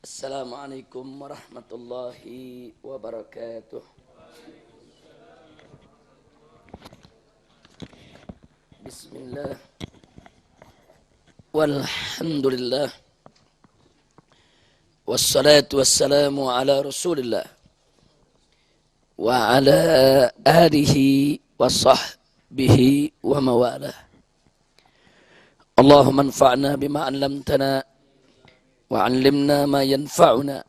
Assalamualaikum warahmatullahi wabarakatuh. Bismillah. Walhamdulillah. Wassalatu wassalamu ala Rasulillah wa ala alihi wa sahbihi wa mawalah. Allahumma anfa'na bima 'allamtana وعلمنا ما ينفعنا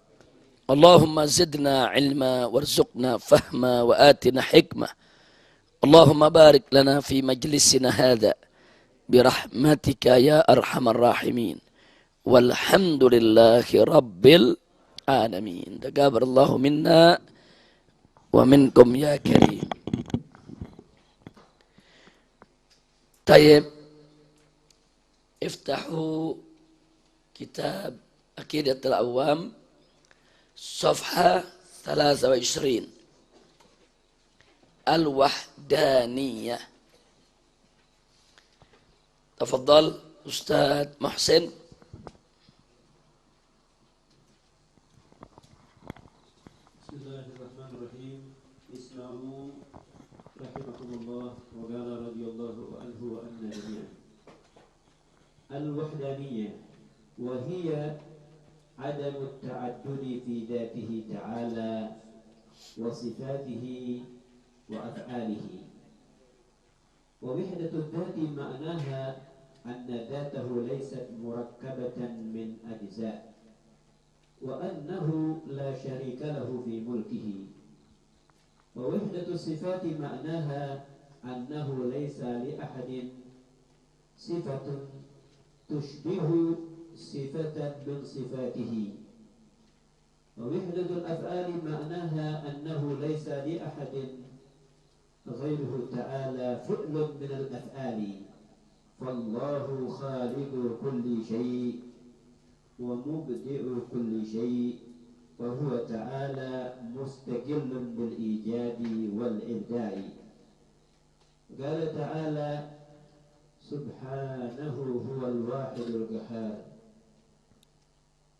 اللهم زدنا علما وارزقنا فهما وآتنا حكمة اللهم بارك لنا في مجلسنا هذا برحمتك يا أرحم الراحمين والحمد لله رب العالمين. تقبل الله منا ومنكم يا كريم. طيب افتحوا كتاب عقيدة العوام صفحة 23 الوحدانية. تفضل أستاذ محسن. بسم الله الرحمن الرحيم. اسمعوا رحمكم الله وقال رضي الله عنه وأنا جميعا. الوحدانية وهي عدم التعدد في ذاته تعالى وصفاته وأفعاله. ووحدة الذات معناها أن ذاته ليست مركبة من أجزاء وأنه لا شريك له في ملكه. ووحدة الصفات معناها أنه ليس لأحد صفة تشبه صفة من صفاته. ووحدة الأفعال معناها أنه ليس لأحد غيره تعالى فعل من الأفعال. فالله خالق كل شيء ومبدئ كل شيء وهو تعالى مستقل بالإيجاد والإبداع. قال تعالى سبحانه هو الواحد القهار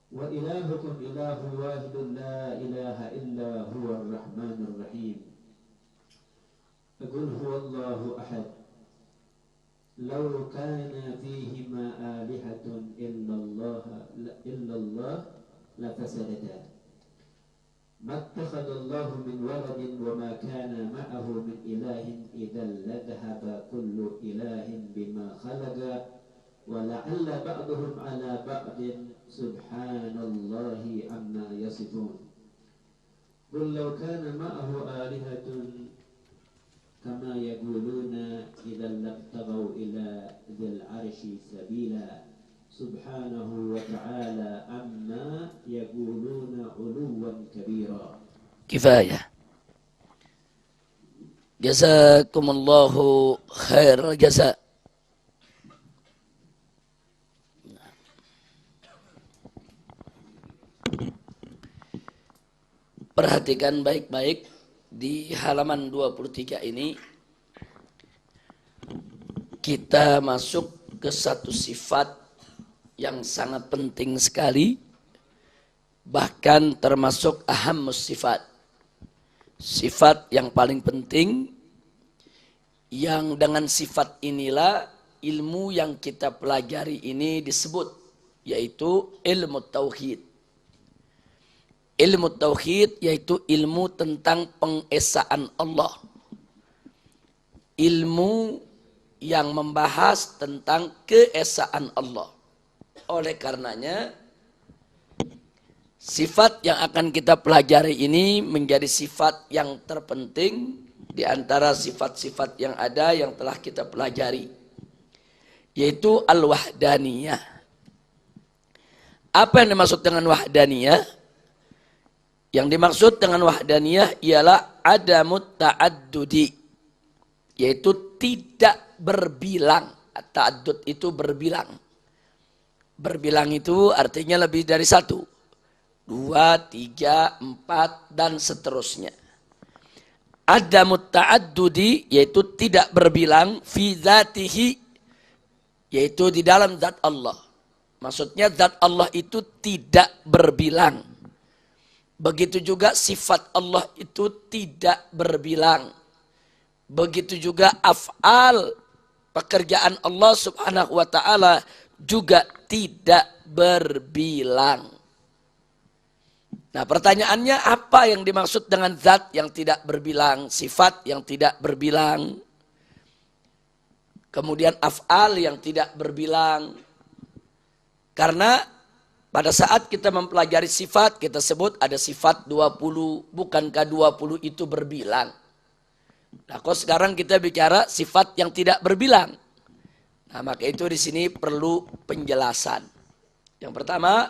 وإلهكم إله واحد لا إله إلا هو الرحمن الرحيم. قل هو الله أحد لو كان فيهما آلهة إلا الله لفسدتا ما اتخذ الله من ولد وما كان معه من إله إذا لذهب كل إله بما خلق ولعل بعضهم على بعض سبحان الله عما يصفون. قل لو كان معه آلهة كما يقولون إذا لابتغوا إلى ذي العرش سبيلا سبحانه وتعالى عما يقولون علوا كبيرا. كفاية. جزاكم الله خير الجزاء. Perhatikan baik-baik di halaman 23 ini kita masuk ke satu sifat yang sangat penting sekali, bahkan termasuk ahammus sifat. Sifat yang paling penting, yang dengan sifat inilah ilmu yang kita pelajari ini disebut, yaitu ilmu tauhid. Ilmu tauhid yaitu ilmu tentang pengesaan Allah. Ilmu yang membahas tentang keesaan Allah. Oleh karenanya, sifat yang akan kita pelajari ini menjadi sifat yang terpenting di antara sifat-sifat yang ada yang telah kita pelajari, yaitu al-wahdaniyah. Apa yang dimaksud dengan wahdaniyah? Yang dimaksud dengan wahdaniyah ialah adamut ta'addudi, yaitu tidak berbilang. Ta'addud itu berbilang. Berbilang itu artinya lebih dari satu, 2, 3, 4 dan seterusnya. Adamut ta'addudi yaitu tidak berbilang fi dzatihi, yaitu di dalam zat Allah. Maksudnya zat Allah itu tidak berbilang. Begitu juga sifat Allah itu tidak berbilang. Begitu juga af'al, pekerjaan Allah subhanahu wa ta'ala juga tidak berbilang. Nah, pertanyaannya apa yang dimaksud dengan zat yang tidak berbilang, sifat yang tidak berbilang, kemudian af'al yang tidak berbilang? Karena pada saat kita mempelajari sifat, kita sebut ada sifat 20, bukankah 20 itu berbilang? Nah, kok sekarang kita bicara sifat yang tidak berbilang? Nah, maka itu di sini perlu penjelasan. Yang pertama,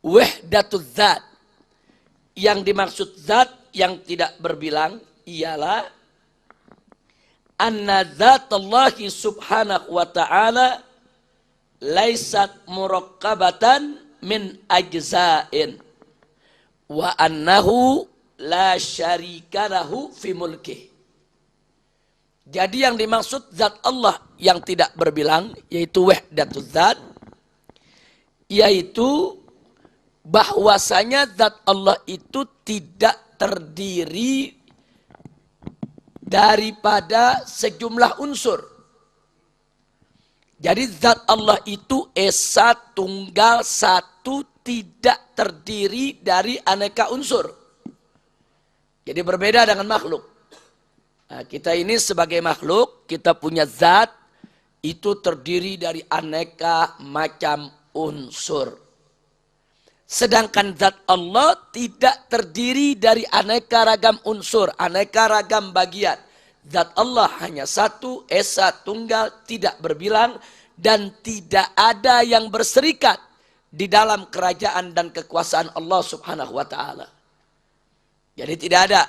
wahdatuz zat. Yang dimaksud zat yang tidak berbilang ialah anna zatallahi subhanahu wa ta'ala laisat murakkabatan min ajza'in wa annahu la syarika lahu fi mulkih. Jadi yang dimaksud zat Allah yang tidak berbilang, yaitu wahdatuz zat, yaitu bahwasanya zat Allah itu tidak terdiri daripada sejumlah unsur. Jadi zat Allah itu esa tunggal satu, tidak terdiri dari aneka unsur. Jadi berbeda dengan makhluk. Nah, kita ini sebagai makhluk, kita punya zat itu terdiri dari aneka macam unsur. Sedangkan zat Allah tidak terdiri dari aneka ragam unsur, aneka ragam bagian. Zat Allah hanya satu, esa tunggal, tidak berbilang, dan tidak ada yang berserikat di dalam kerajaan dan kekuasaan Allah subhanahu wa ta'ala. Jadi tidak ada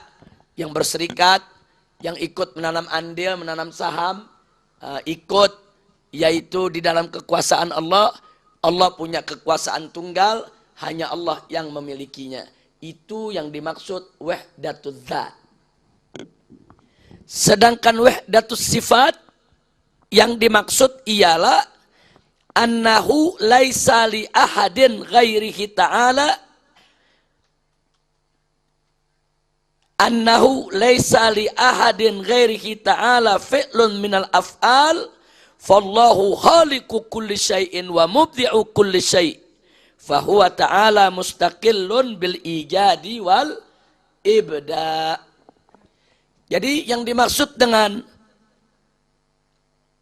yang berserikat, yang ikut menanam andil, menanam saham, ikut yaitu di dalam kekuasaan Allah. Allah punya kekuasaan tunggal, hanya Allah yang memilikinya. Itu yang dimaksud wahdatuz zat. Sedangkan wahdatus sifat yang dimaksud ialah annahu laisa li ahadin ghairihi ta'ala, annahu laisa li ahadin ghairihi ta'ala fi'lun minal af'al fallahu khaliqu kulli syai'in wa mubdi'u kulli syai' fahuwa ta'ala mustaqillun bil ijadi wal ibda. Jadi yang dimaksud dengan,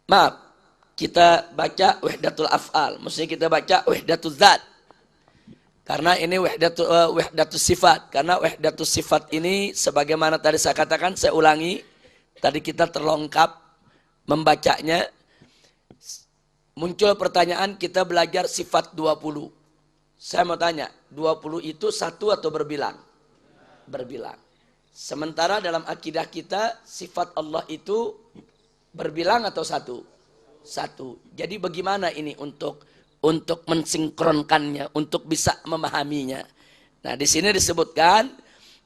maaf, kita baca wahdatul af'al, mesti kita baca wahdatul zat. Karena ini wahdatus sifat. Karena wahdatus sifat ini sebagaimana tadi saya katakan, saya ulangi, tadi kita terlengkap membacanya. Muncul pertanyaan, kita belajar sifat 20. Saya mau tanya, 20 itu satu atau berbilang? Berbilang. Sementara dalam akidah kita, sifat Allah itu berbilang atau satu? Satu. Jadi bagaimana ini untuk mensinkronkannya, untuk bisa memahaminya? Nah, di sini disebutkan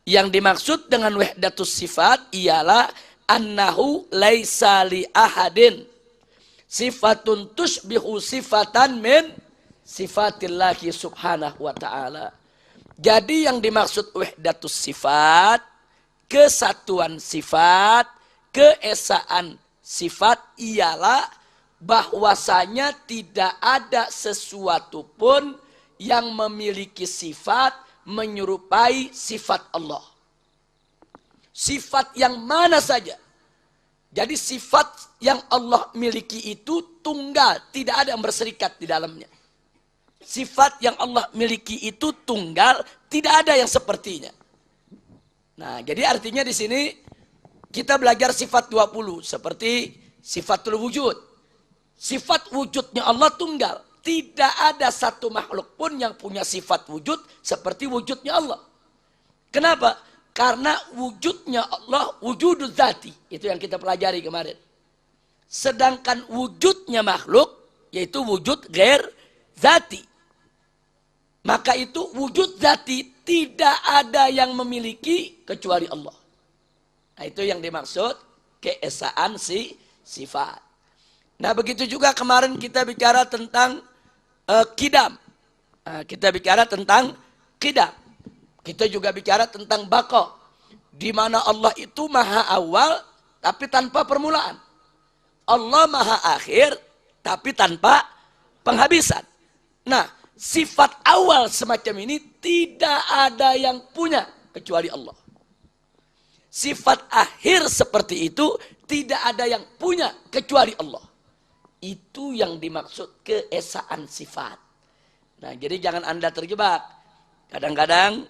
yang dimaksud dengan wahdatus sifat ialah annahu laisa li ahadin sifatun tushbihu sifatan min sifatillahi subhanahu wa ta'ala. Jadi yang dimaksud wahdatus sifat, kesatuan sifat, keesaan sifat ialah bahwasanya tidak ada sesuatu pun yang memiliki sifat menyerupai sifat Allah. Sifat yang mana saja. Jadi sifat yang Allah miliki itu tunggal, tidak ada yang berserikat di dalamnya. Sifat yang Allah miliki itu tunggal, tidak ada yang sepertinya. Nah, jadi artinya di sini kita belajar sifat 20 seperti sifatul wujud. Sifat wujudnya Allah tunggal. Tidak ada satu makhluk pun yang punya sifat wujud seperti wujudnya Allah. Kenapa? Karena wujudnya Allah wujudul zati. Itu yang kita pelajari kemarin. Sedangkan wujudnya makhluk yaitu wujud ghair zati. Maka itu wujud zati tidak ada yang memiliki kecuali Allah. Nah, itu yang dimaksud keesaan sifat. Nah, begitu juga kemarin kita bicara tentang Qidam. Kita bicara tentang qidam. Kita juga bicara tentang baqa, di mana Allah itu maha awal tapi tanpa permulaan. Allah maha akhir tapi tanpa penghabisan. Nah, sifat awal semacam ini tidak ada yang punya kecuali Allah. Sifat akhir seperti itu tidak ada yang punya kecuali Allah. Itu yang dimaksud keesaan sifat. Nah, jadi jangan Anda terjebak. Kadang-kadang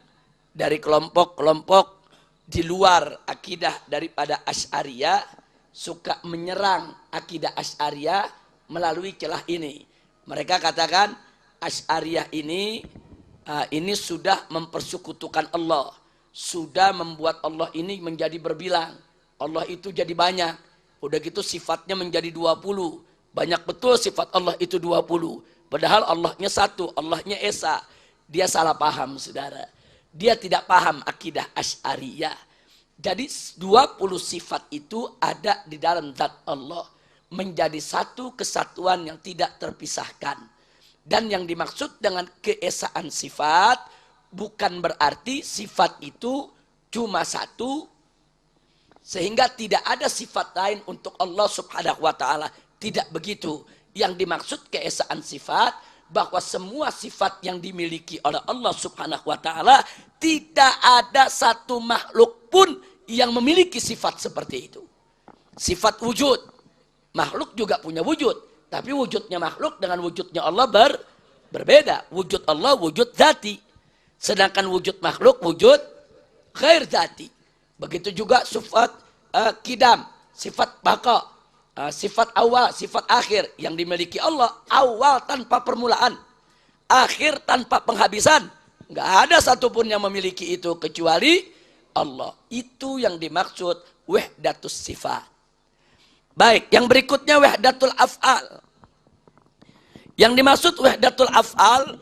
dari kelompok-kelompok di luar akidah daripada Asy'ariyah suka menyerang akidah Asy'ariyah melalui celah ini. Mereka katakan Asy'ariyah ini sudah mempersekutukan Allah, sudah membuat Allah ini menjadi berbilang. Allah itu jadi banyak. Udah gitu sifatnya menjadi 20. Banyak betul sifat Allah itu 20. Padahal Allahnya satu, Allahnya Esa. Dia salah paham, saudara. Dia tidak paham akidah Asy'ariyah. Jadi 20 sifat itu ada di dalam zat Allah. Menjadi satu kesatuan yang tidak terpisahkan. Dan yang dimaksud dengan keesaan sifat, bukan berarti sifat itu cuma satu, sehingga tidak ada sifat lain untuk Allah subhanahu wa ta'ala. Tidak begitu. Yang dimaksud keesaan sifat, bahwa semua sifat yang dimiliki oleh Allah subhanahu wa ta'ala, tidak ada satu makhluk pun yang memiliki sifat seperti itu. Sifat wujud. Makhluk juga punya wujud. Tapi wujudnya makhluk dengan wujudnya Allah berbeda. Wujud Allah wujud dzati. Sedangkan wujud makhluk wujud ghair dzati. Begitu juga sifat qidam, sifat baqa. Sifat awal, sifat akhir yang dimiliki Allah, awal tanpa permulaan, akhir tanpa penghabisan. Nggak ada satupun yang memiliki itu kecuali Allah. Itu yang dimaksud wahdatus sifat. Baik, yang berikutnya wahdatul af'al. Yang dimaksud wahdatul af'al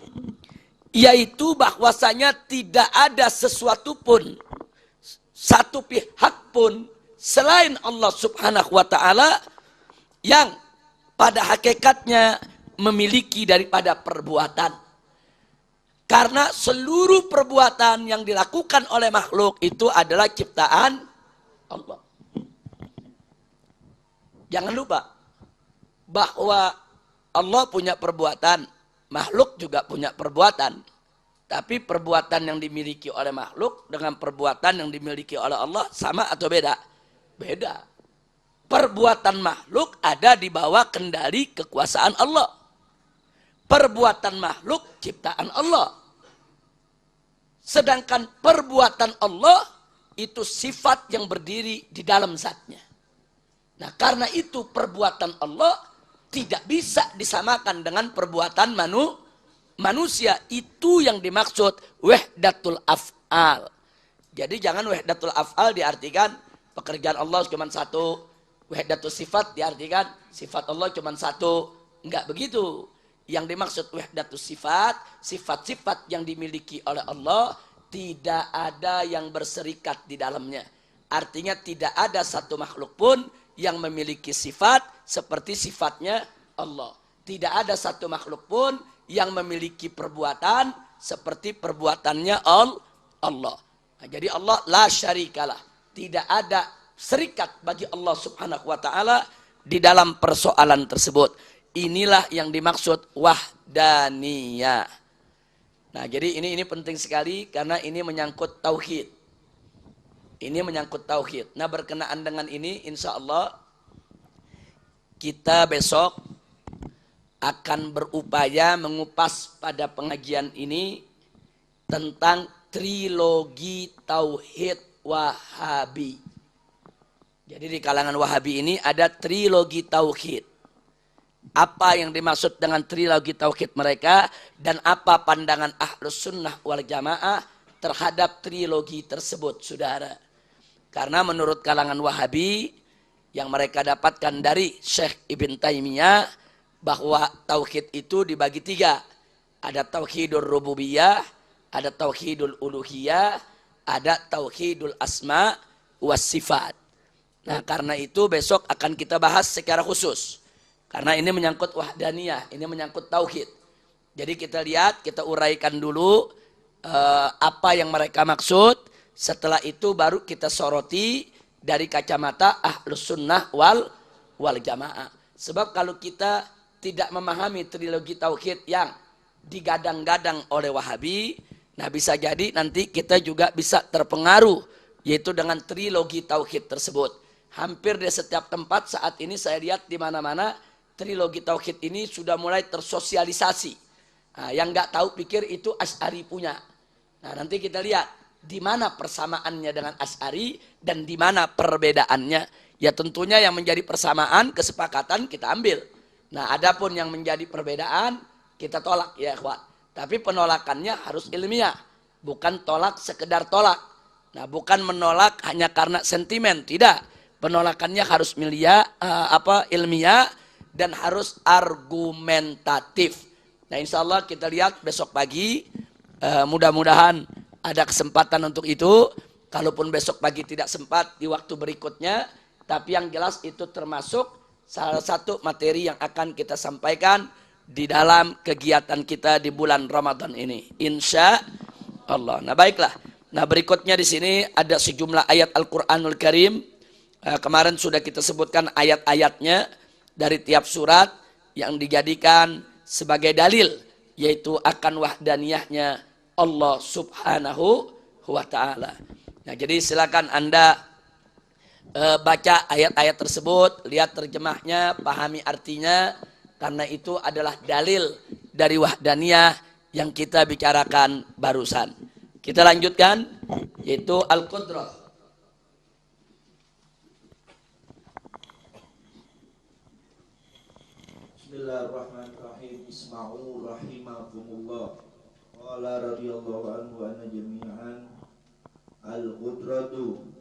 yaitu bahwasanya tidak ada sesuatu pun, satu pihak pun selain Allah subhanahu wa ta'ala yang pada hakikatnya memiliki daripada perbuatan. Karena seluruh perbuatan yang dilakukan oleh makhluk itu adalah ciptaan Allah. Jangan lupa bahwa Allah punya perbuatan, makhluk juga punya perbuatan. Tapi perbuatan yang dimiliki oleh makhluk dengan perbuatan yang dimiliki oleh Allah sama atau beda? Beda. Perbuatan makhluk ada di bawah kendali kekuasaan Allah. Perbuatan makhluk ciptaan Allah. Sedangkan perbuatan Allah itu sifat yang berdiri di dalam zatnya. Nah, karena itu perbuatan Allah tidak bisa disamakan dengan perbuatan manusia. Itu yang dimaksud wahdatul af'al. Jadi jangan wahdatul af'al diartikan pekerjaan Allah cuma satu. Wahdatul sifat diartikan sifat Allah cuma satu. Enggak begitu. Yang dimaksud wahdatul sifat, sifat-sifat yang dimiliki oleh Allah tidak ada yang berserikat di dalamnya. Artinya tidak ada satu makhluk pun yang memiliki sifat seperti sifatnya Allah. Tidak ada satu makhluk pun yang memiliki perbuatan seperti perbuatannya Allah. Nah, jadi Allah la syarikalah. Tidak ada serikat bagi Allah subhanahu wa ta'ala di dalam persoalan tersebut. Inilah yang dimaksud wahdaniyah. Nah, jadi ini penting sekali karena ini menyangkut tauhid. Ini menyangkut tauhid. Nah, berkenaan dengan ini insya Allah kita besok akan berupaya mengupas pada pengajian ini tentang trilogi tauhid Wahabi. Jadi di kalangan Wahabi ini ada trilogi tauhid. Apa yang dimaksud dengan trilogi tauhid mereka dan apa pandangan Ahlus Sunnah wal Jamaah terhadap trilogi tersebut, saudara. Karena menurut kalangan Wahabi yang mereka dapatkan dari Syekh Ibn Taimiyah bahwa tauhid itu dibagi tiga. Ada tauhidul rububiyah, ada tauhidul uluhiyah, ada tauhidul asma was sifat. Nah, karena itu besok akan kita bahas secara khusus. Karena ini menyangkut wahdaniyah, ini menyangkut tauhid. Jadi kita lihat, kita uraikan dulu apa yang mereka maksud. Setelah itu baru kita soroti dari kacamata Ahlus Sunnah wal Jamaah. Sebab kalau kita tidak memahami trilogi tauhid yang digadang-gadang oleh Wahabi, nah bisa jadi nanti kita juga bisa terpengaruh yaitu dengan trilogi tauhid tersebut. Hampir di setiap tempat saat ini saya lihat di mana-mana trilogi tauhid ini sudah mulai tersosialisasi. Nah, yang nggak tahu pikir itu Asy'ari punya. Nah, nanti kita lihat di mana persamaannya dengan Asy'ari dan di mana perbedaannya. Ya tentunya yang menjadi persamaan, kesepakatan kita ambil. Nah, adapun yang menjadi perbedaan kita tolak ya ikhwan. Tapi penolakannya harus ilmiah, bukan tolak sekedar tolak. Nah, bukan menolak hanya karena sentimen, tidak. Penolakannya harus ilmiah dan harus argumentatif. Nah, insya Allah kita lihat besok pagi, mudah-mudahan ada kesempatan untuk itu. Kalaupun besok pagi tidak sempat di waktu berikutnya, tapi yang jelas itu termasuk salah satu materi yang akan kita sampaikan di dalam kegiatan kita di bulan Ramadan ini. Insya Allah. Nah baiklah. Nah berikutnya di sini ada sejumlah ayat Al-Quranul Karim. Kemarin sudah kita sebutkan ayat-ayatnya dari tiap surat yang dijadikan sebagai dalil, yaitu akan wahdaniyahnya Allah subhanahu wa ta'ala. Nah jadi silakan Anda baca ayat-ayat tersebut, lihat terjemahnya, pahami artinya, karena itu adalah dalil dari wahdaniyah yang kita bicarakan barusan. Kita lanjutkan, yaitu Al-Qudrah. Bismillahirrahmanirrahim. Isma'u rahimakumullah. Qala radhiyallahu anhu anna jami'an al-qudratu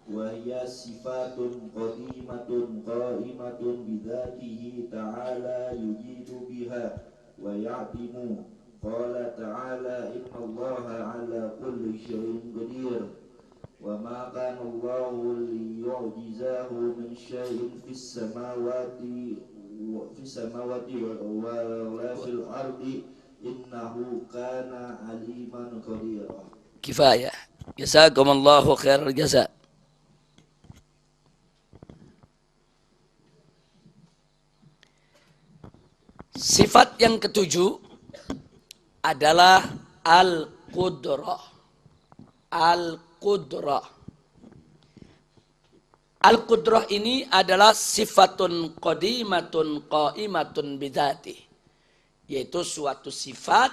wa hiya sifatun qadimatun qa'imatun bidzatihi ta'ala yujidu biha wa ya'timu. Qala ta'ala innallaha 'ala kulli syai'in qadir. Wa ma kana Allahu liyu'jizahu min syai'in fis samawati wa fil ardi innahu kana aliman qadira. Kifayah. Jazakumullahu khairal jaza. Sifat yang ketujuh adalah al-qudrah. Al-qudrah. Al-qudrah ini adalah sifatun qadimatun qa'imatun bidzati, yaitu suatu sifat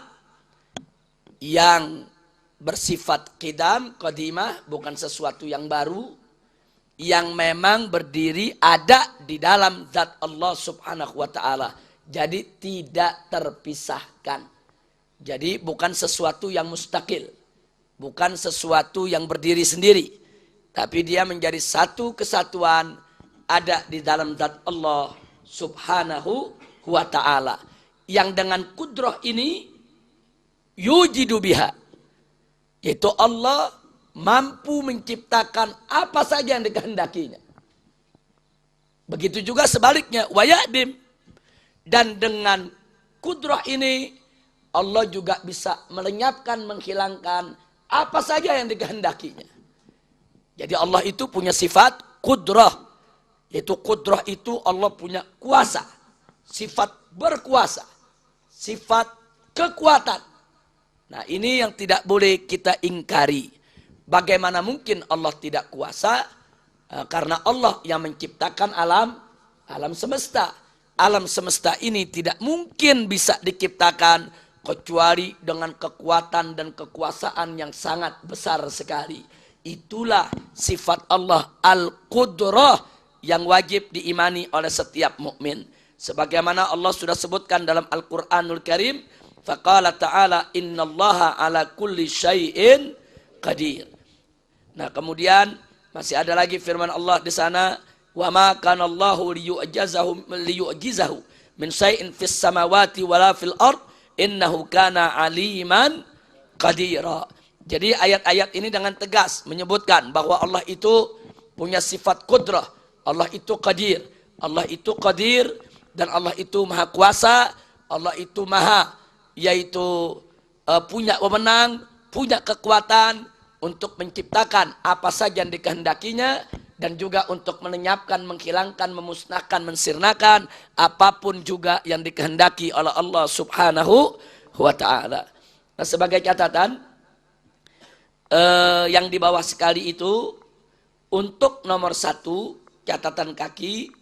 yang bersifat qidam, qadimah, bukan sesuatu yang baru, yang memang berdiri ada di dalam zat Allah subhanahu wa ta'ala. Jadi tidak terpisahkan. Jadi bukan sesuatu yang mustaqil, bukan sesuatu yang berdiri sendiri, tapi dia menjadi satu kesatuan ada di dalam zat Allah subhanahu wa ta'ala. Yang dengan kudrah ini yujidu biha, yaitu Allah mampu menciptakan apa saja yang dikehendakinya. Begitu juga sebaliknya, wayadim. Dan dengan kudrah ini Allah juga bisa melenyapkan, menghilangkan apa saja yang dikehendakinya. Jadi Allah itu punya sifat kudrah, yaitu kudrah itu Allah punya kuasa, sifat berkuasa, sifat kekuatan. Nah ini yang tidak boleh kita ingkari. Bagaimana mungkin Allah tidak kuasa? Karena Allah yang menciptakan alam semesta. Alam semesta ini tidak mungkin bisa diciptakan kecuali dengan kekuatan dan kekuasaan yang sangat besar sekali. Itulah sifat Allah al-qudrah yang wajib diimani oleh setiap mukmin. Sebagaimana Allah sudah sebutkan dalam Al-Quranul Karim, faqala ta'ala innallaha ala kulli syai'in qadir. Nah kemudian masih ada lagi firman Allah di sana, wa ma kana Allahu liyu'jizahu min syai'in fis samawati wala fil ard innahu kana aliman qadira. Jadi ayat-ayat ini dengan tegas menyebutkan bahwa Allah itu punya sifat kudrah, Allah itu qadir, Allah itu qadir, dan Allah itu maha kuasa, Allah itu maha yaitu punya wewenang, punya kekuatan untuk menciptakan apa saja yang dikehendakinya, dan juga untuk melenyapkan, menghilangkan, memusnahkan, mensirnakan apapun juga yang dikehendaki oleh Allah Subhanahu wa ta'ala. Nah, sebagai catatan yang di bawah sekali itu, untuk nomor 1 catatan kaki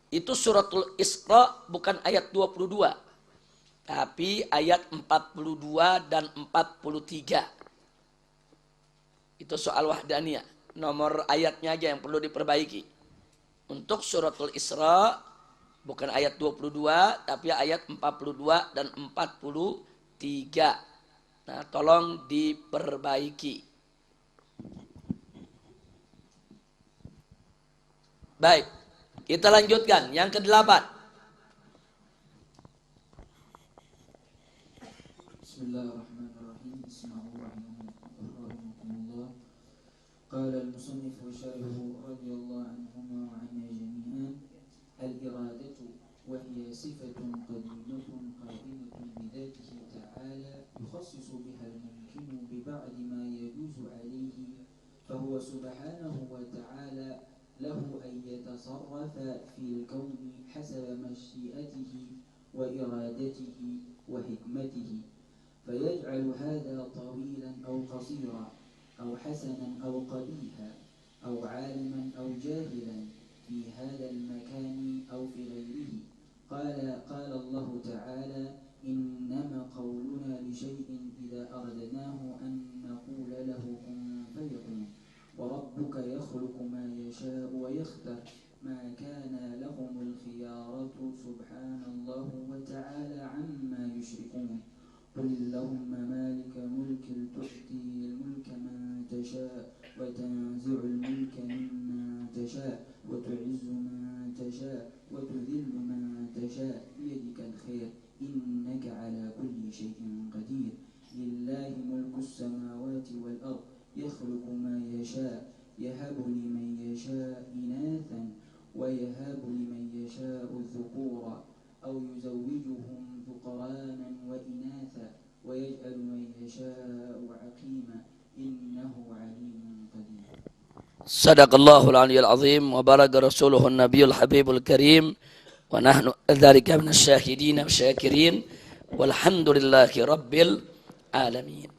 itu suratul Isra bukan ayat 22, tapi ayat 42 dan 43. Itu soal wahdaniyah. Nomor ayatnya aja yang perlu diperbaiki. Untuk suratul Isra bukan ayat 22, tapi ayat 42 dan 43. Nah, tolong diperbaiki. Baik, kita lanjutkan yang ke-8. Bismillahirrahmanirrahim. Bismillahirrahmanirrahim. Qala al-musannif wa syarihu radiyallahu anhuma wa anna jami'an al-iradatu wa hiya sifatun qadimatun qa'imatun bidhatihi ta'ala yukhassisu biha al-mumkinu bi ba'di ma yajuzu alayhi fahuwa subhanahu wa ta'ala lahu an yatasarrafa fil kawni hasaba mashi'atihi wa iradatihi wa hikmatihi فيجعل هذا طويلا أو قصيرا أو حسنا أو قبيحا أو عالما أو جاهلا في هذا المكان أو في غيره. قال الله تعالى إنما قولنا لشيء إذا أردناه أن نقول له كن فيكون وربك يخلق ما يشاء ويختار ما كان لهم الخيارة سبحان الله وتعالى عما يشركون. قل اللهم مالك ملك تؤتي الملك من تشاء وتنزع الملك ممن تشاء وتعز من تشاء وتذل من تشاء بيدك الخير إنك على كل شيء قدير. لله ملك السماوات والأرض يخلق ما يشاء يهب لمن يشاء إناثا ويهب لمن يشاء الذكور أو يزوجهم ذكرانا وإناثا ويجعل من يشاء عقيما إنه عليم قدير. صدق الله العلي العظيم وبلغ رسوله النبي الحبيب الكريم ونحن ذلك من الشاهدين والشاكرين والحمد لله رب العالمين.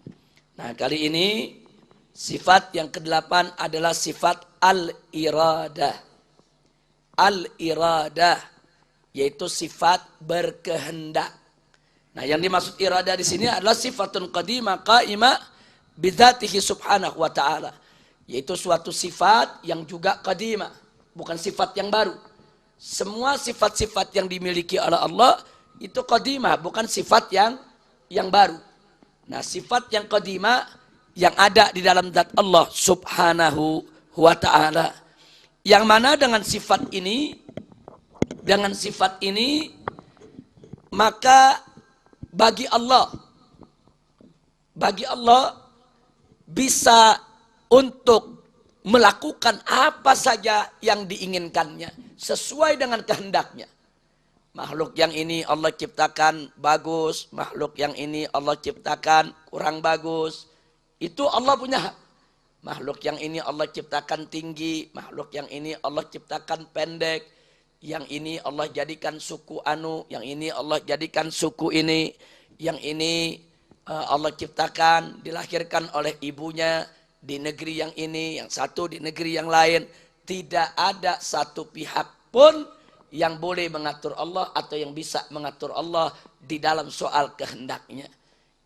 Nah, kali ini sifat yang ke-8 adalah sifat al-iradah. Al-iradah yaitu sifat berkehendak. Nah, yang dimaksud iradah di sini adalah sifatun qadimah qa'imah bidzatihi subhanahu wa ta'ala, yaitu suatu sifat yang juga qadimah, bukan sifat yang baru. Semua sifat-sifat yang dimiliki oleh Allah itu qadimah, bukan sifat yang baru. Nah, sifat yang qadimah yang ada di dalam zat Allah subhanahu wa ta'ala, yang mana dengan sifat ini maka bagi Allah bisa untuk melakukan apa saja yang diinginkannya sesuai dengan kehendaknya. Makhluk yang ini Allah ciptakan bagus, makhluk yang ini Allah ciptakan kurang bagus, itu Allah punya hak. Makhluk yang ini Allah ciptakan tinggi, makhluk yang ini Allah ciptakan pendek, yang ini Allah jadikan suku anu, yang ini Allah jadikan suku ini, yang ini Allah ciptakan dilahirkan oleh ibunya di negeri yang ini, yang satu di negeri yang lain. Tidak ada satu pihak pun yang boleh mengatur Allah atau yang bisa mengatur Allah di dalam soal kehendaknya.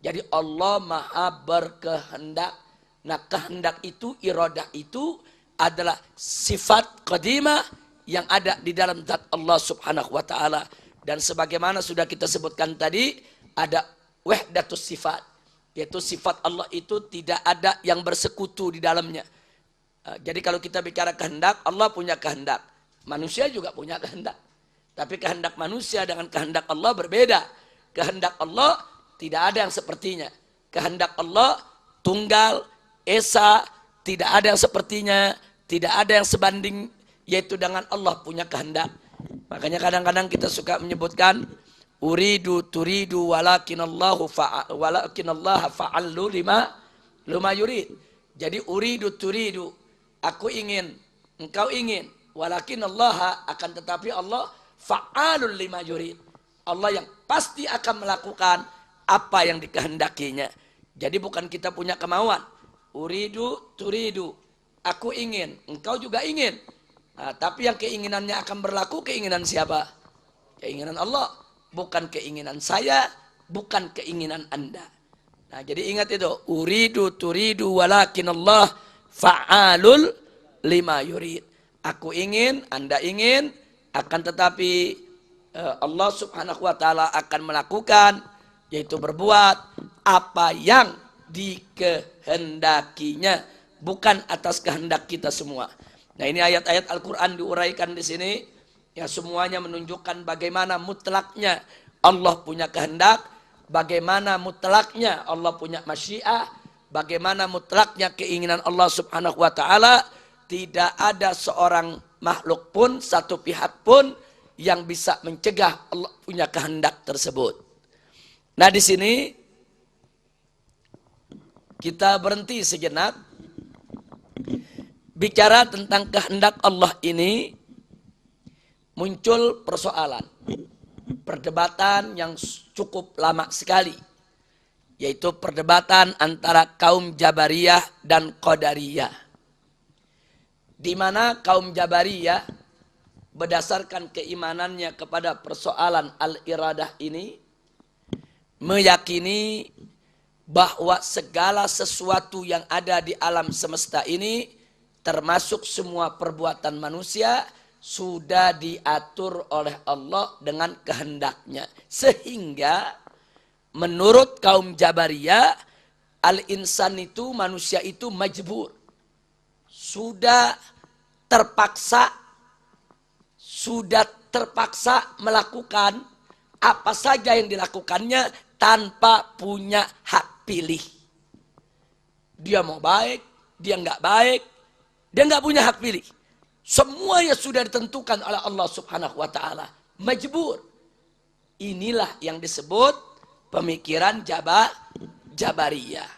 Jadi Allah maha berkehendak. Nah, kehendak itu, iradah itu adalah sifat qadimah yang ada di dalam zat Allah subhanahu wa ta'ala. Dan sebagaimana sudah kita sebutkan tadi, ada wahdatus sifat, yaitu sifat Allah itu tidak ada yang bersekutu di dalamnya. Jadi kalau kita bicara kehendak, Allah punya kehendak, manusia juga punya kehendak. Tapi kehendak manusia dengan kehendak Allah berbeda. Kehendak Allah tidak ada yang sepertinya. Kehendak Allah tunggal, esa, tidak ada yang sepertinya, tidak ada yang sebanding, yaitu dengan Allah punya kehendak. Makanya kadang-kadang kita suka menyebutkan uridu turidu walakinallaha fa'allu lima yurid. Jadi uridu turidu, aku ingin, engkau ingin, walakinallaha, akan tetapi Allah fa'alul lima yurid. Allah yang pasti akan melakukan apa yang dikehendakinya. Jadi bukan kita punya kemauan. Uridu turidu, aku ingin, engkau juga ingin. Nah, tapi yang keinginannya akan berlaku keinginan siapa? Keinginan Allah, bukan keinginan saya, bukan keinginan Anda. Nah, jadi ingat itu, uridu turidu walakin Allah fa'alul lima yurid. Aku ingin, Anda ingin, akan tetapi Allah Subhanahu wa taala akan melakukan, yaitu berbuat apa yang dikehendakinya, bukan atas kehendak kita semua. Nah, ini ayat-ayat Al-Qur'an diuraikan di sini, ya semuanya menunjukkan bagaimana mutlaknya Allah punya kehendak, bagaimana mutlaknya Allah punya masyiah, bagaimana mutlaknya keinginan Allah Subhanahu wa taala. Tidak ada seorang makhluk pun, satu pihak pun yang bisa mencegah Allah punya kehendak tersebut. Nah, di sini kita berhenti sejenak bicara tentang kehendak Allah ini. Muncul persoalan, perdebatan yang cukup lama sekali, yaitu perdebatan antara kaum Jabariyah dan Qadariyah, di mana kaum Jabariyah berdasarkan keimanannya kepada persoalan al-iradah ini meyakini bahwa segala sesuatu yang ada di alam semesta ini, termasuk semua perbuatan manusia, sudah diatur oleh Allah dengan kehendaknya. Sehingga menurut kaum Jabariyah, al-insan itu, manusia itu majbur, sudah terpaksa melakukan apa saja yang dilakukannya tanpa punya hak pilih. Dia mau baik, dia nggak baik, dia nggak punya hak pilih. Semuanya sudah ditentukan oleh Allah Subhanahu wa taala. Majbur. Inilah yang disebut pemikiran Jabariyah.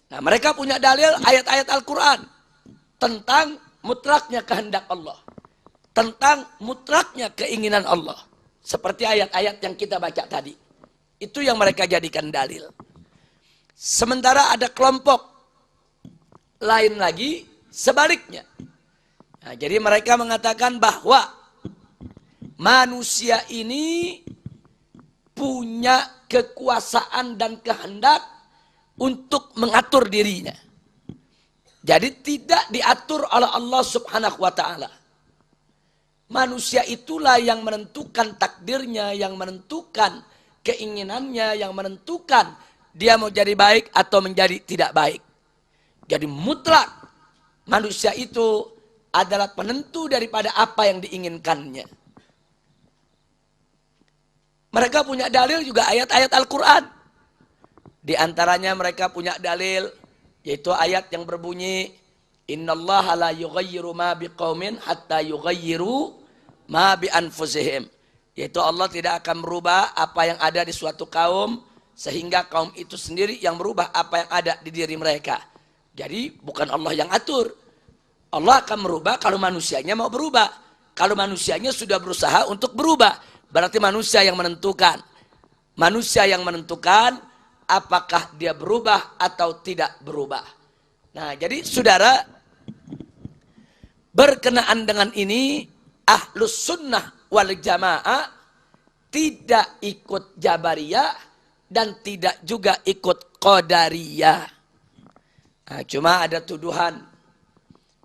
Nah, mereka punya dalil ayat-ayat Al-Qur'an tentang mutlaknya kehendak Allah, tentang mutlaknya keinginan Allah. Seperti ayat-ayat yang kita baca tadi. Itu yang mereka jadikan dalil. Sementara ada kelompok lain lagi sebaliknya. Nah, jadi mereka mengatakan bahwa manusia ini punya kekuasaan dan kehendak untuk mengatur dirinya. Jadi tidak diatur oleh Allah Subhanahu wa taala. Manusia itulah yang menentukan takdirnya, yang menentukan keinginannya, yang menentukan dia mau jadi baik atau menjadi tidak baik. Jadi mutlak manusia itu adalah penentu daripada apa yang diinginkannya. Mereka punya dalil juga ayat-ayat Al-Quran. Di antaranya mereka punya dalil, yaitu ayat yang berbunyi, Innallaha la yughayyiru ma biqaumin hatta yughayyiru ma bi anfusihim. Yaitu Allah tidak akan merubah apa yang ada di suatu kaum sehingga kaum itu sendiri yang merubah apa yang ada di diri mereka. Jadi bukan Allah yang atur. Allah akan merubah kalau manusianya mau berubah. Kalau manusianya sudah berusaha untuk berubah, berarti manusia yang menentukan. Manusia yang menentukan apakah dia berubah atau tidak berubah. Nah, jadi saudara, berkenaan dengan ini, Ahlus Sunnah wal Jamaah tidak ikut Jabariyah dan tidak juga ikut Qadariyah. Nah, cuma ada tuduhan,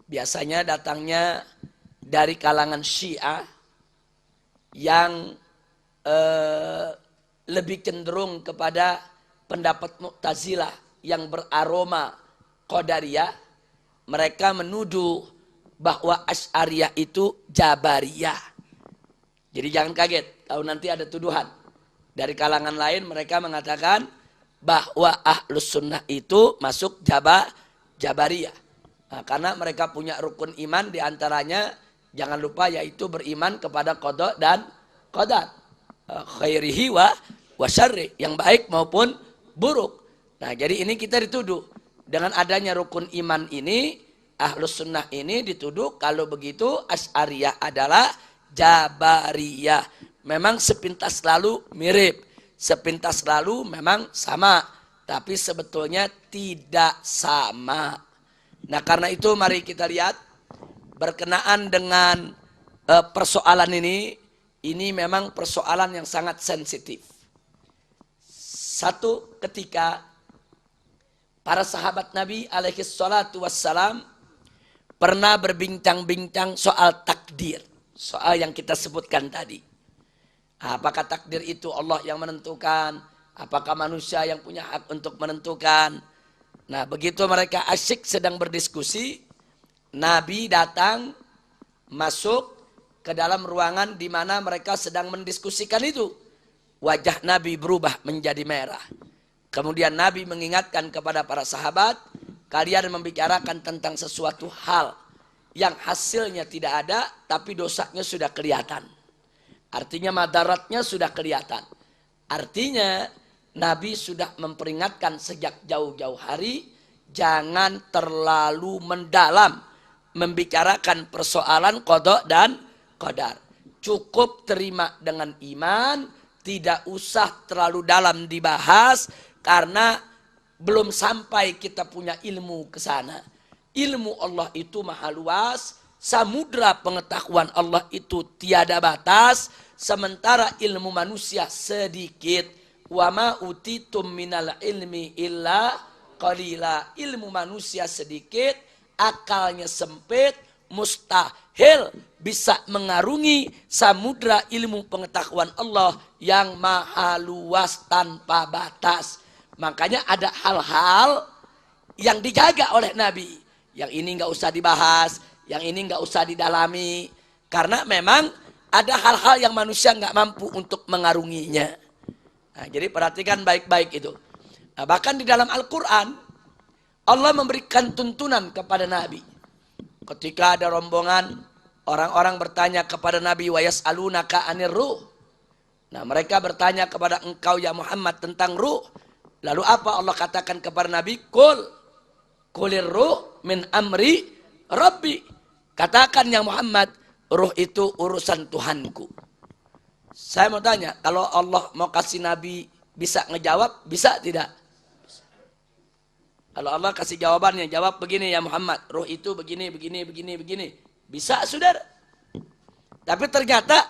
biasanya datangnya dari kalangan Syiah yang lebih cenderung kepada pendapat Mu'tazilah yang beraroma Qadariyah. Mereka menuduh bahwa Asy'ariyah itu Jabariyah. Jadi jangan kaget kalau nanti ada tuduhan dari kalangan lain, mereka mengatakan bahwa Ahlus Sunnah itu masuk Jabariyah. Nah, karena mereka punya rukun iman diantaranya, jangan lupa, yaitu beriman kepada qada dan qadar. khairihi wa syarri, yang baik maupun buruk. Nah, jadi ini kita dituduh dengan adanya rukun iman ini, Ahlus Sunnah ini dituduh kalau begitu Asy'ariyah adalah Jabariyah. Memang sepintas lalu mirip, sepintas lalu memang sama, tapi sebetulnya tidak sama. Nah, karena itu mari kita lihat berkenaan dengan persoalan ini memang persoalan yang sangat sensitif. Satu ketika para sahabat Nabi alaihi salatu wassalam pernah berbincang-bincang soal takdir. Soal yang kita sebutkan tadi. Apakah takdir itu Allah yang menentukan? Apakah manusia yang punya hak untuk menentukan? Nah, begitu mereka asyik sedang berdiskusi, Nabi datang masuk ke dalam ruangan di mana mereka sedang mendiskusikan itu. Wajah Nabi berubah menjadi merah. Kemudian Nabi mengingatkan kepada para sahabat, kalian membicarakan tentang sesuatu hal yang hasilnya tidak ada, tapi dosanya sudah kelihatan. Artinya madaratnya sudah kelihatan. Artinya Nabi sudah memperingatkan sejak jauh-jauh hari, jangan terlalu mendalam membicarakan persoalan qada dan qadar. Cukup terima dengan iman, tidak usah terlalu dalam dibahas, karena belum sampai kita punya ilmu ke sana. Ilmu Allah itu maha luas, samudra pengetahuan Allah itu tiada batas, sementara ilmu manusia sedikit. Wa ma utitum minal ilmi illa qalila. Ilmu manusia sedikit, akalnya sempit, mustahil bisa mengarungi samudra ilmu pengetahuan Allah yang maha luas tanpa batas. Makanya ada hal-hal yang dijaga oleh Nabi. Yang ini nggak usah dibahas, yang ini nggak usah didalami. Karena memang ada hal-hal yang manusia nggak mampu untuk mengarunginya. Nah, jadi perhatikan baik-baik itu. Nah, bahkan di dalam Al-Quran, Allah memberikan tuntunan kepada Nabi. Ketika ada rombongan, orang-orang bertanya kepada Nabi, wa yas'alunaka 'anir ruh. Nah, mereka bertanya kepada engkau ya Muhammad tentang ruh. Lalu apa Allah katakan kepada Nabi? Kulir ruh min amri Rabbi. Katakan ya Muhammad, ruh itu urusan Tuhanku. Saya mau tanya, kalau Allah mau kasih Nabi bisa ngejawab, bisa tidak? Kalau Allah kasih jawabannya, jawab begini ya Muhammad, ruh itu begini. Bisa, saudara? Tapi ternyata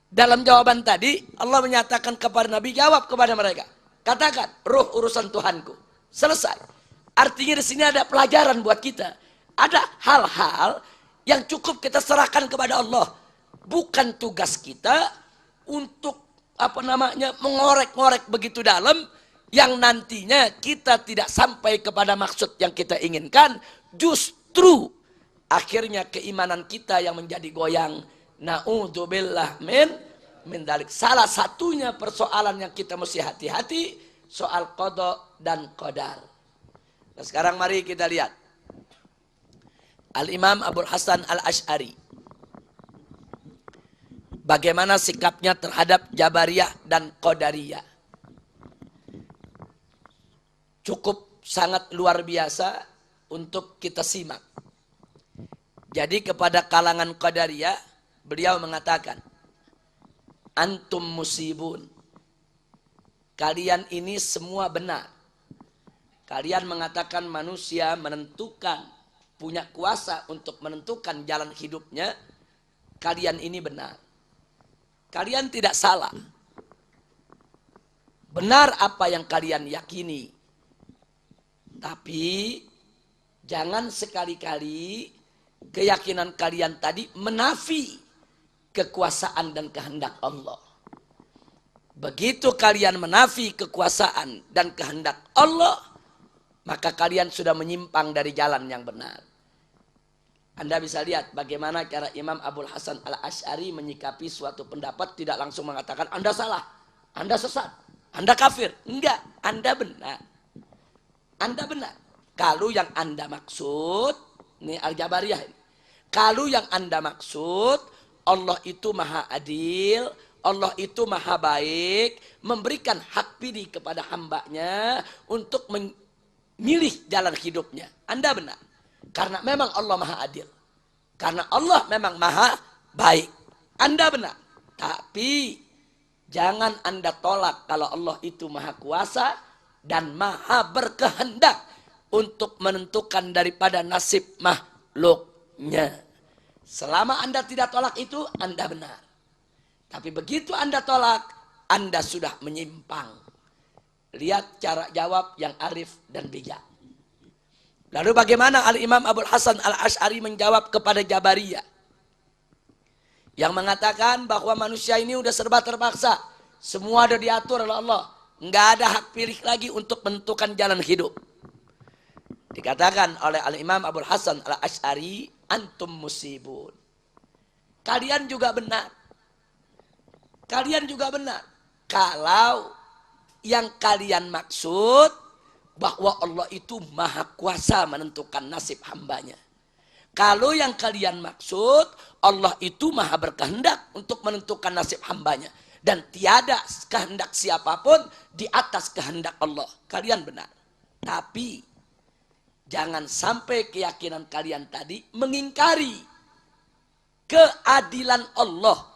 dalam jawaban tadi, Allah menyatakan kepada Nabi, jawab kepada mereka. Katakan, ruh urusan Tuhanku. Selesai. Artinya di sini ada pelajaran buat kita. Ada hal-hal yang cukup kita serahkan kepada Allah. Bukan tugas kita untuk mengorek-ngorek begitu dalam, yang nantinya kita tidak sampai kepada maksud yang kita inginkan. Justru akhirnya keimanan kita yang menjadi goyang. Na'udzubillah min dalik. Salah satunya persoalan yang kita mesti hati-hati soal qada dan qadar. Nah, sekarang mari kita lihat Al-Imam Abul Hasan Al-Asy'ari, bagaimana sikapnya terhadap Jabariyah dan Qadariyah. Cukup sangat luar biasa untuk kita simak. Jadi kepada kalangan Qadariyah, beliau mengatakan, antum musibun. Kalian ini semua benar. Kalian mengatakan manusia menentukan, punya kuasa untuk menentukan jalan hidupnya. Kalian ini benar. Kalian tidak salah. Benar apa yang kalian yakini. Tapi jangan sekali-kali keyakinan kalian tadi menafi kekuasaan dan kehendak Allah. Begitu kalian menafi kekuasaan dan kehendak Allah, maka kalian sudah menyimpang dari jalan yang benar. Anda bisa lihat bagaimana cara Imam Abul Hasan Al-Asy'ari menyikapi suatu pendapat, tidak langsung mengatakan Anda salah, Anda sesat, Anda kafir. Enggak, Anda benar. Anda benar. Kalau yang Anda maksud, ini Al-Jabariyah ini. Kalau yang Anda maksud, Allah itu maha adil, Allah itu maha baik, memberikan hak pilih kepada hambanya untuk memilih jalan hidupnya. Anda benar. Karena memang Allah maha adil. Karena Allah memang maha baik. Anda benar. Tapi jangan Anda tolak kalau Allah itu maha kuasa dan maha berkehendak untuk menentukan daripada nasib makhluknya. Selama Anda tidak tolak itu, Anda benar. Tapi begitu Anda tolak, Anda sudah menyimpang. Lihat cara jawab yang arif dan bijak. Lalu bagaimana Al-Imam Abul Hasan Al-Asy'ari menjawab kepada Jabariyah yang mengatakan bahwa manusia ini udah serba terpaksa. Semua udah diatur oleh Allah. Nggak ada hak pilih lagi untuk menentukan jalan hidup. Dikatakan oleh Al-Imam Abul Hasan Al-Asy'ari, antum musibun. Kalian juga benar. Kalian juga benar. Kalau yang kalian maksud bahwa Allah itu maha kuasa menentukan nasib hambanya. Kalau yang kalian maksud Allah itu maha berkehendak untuk menentukan nasib hambanya. Dan tiada kehendak siapapun di atas kehendak Allah. Kalian benar. Tapi jangan sampai keyakinan kalian tadi mengingkari keadilan Allah.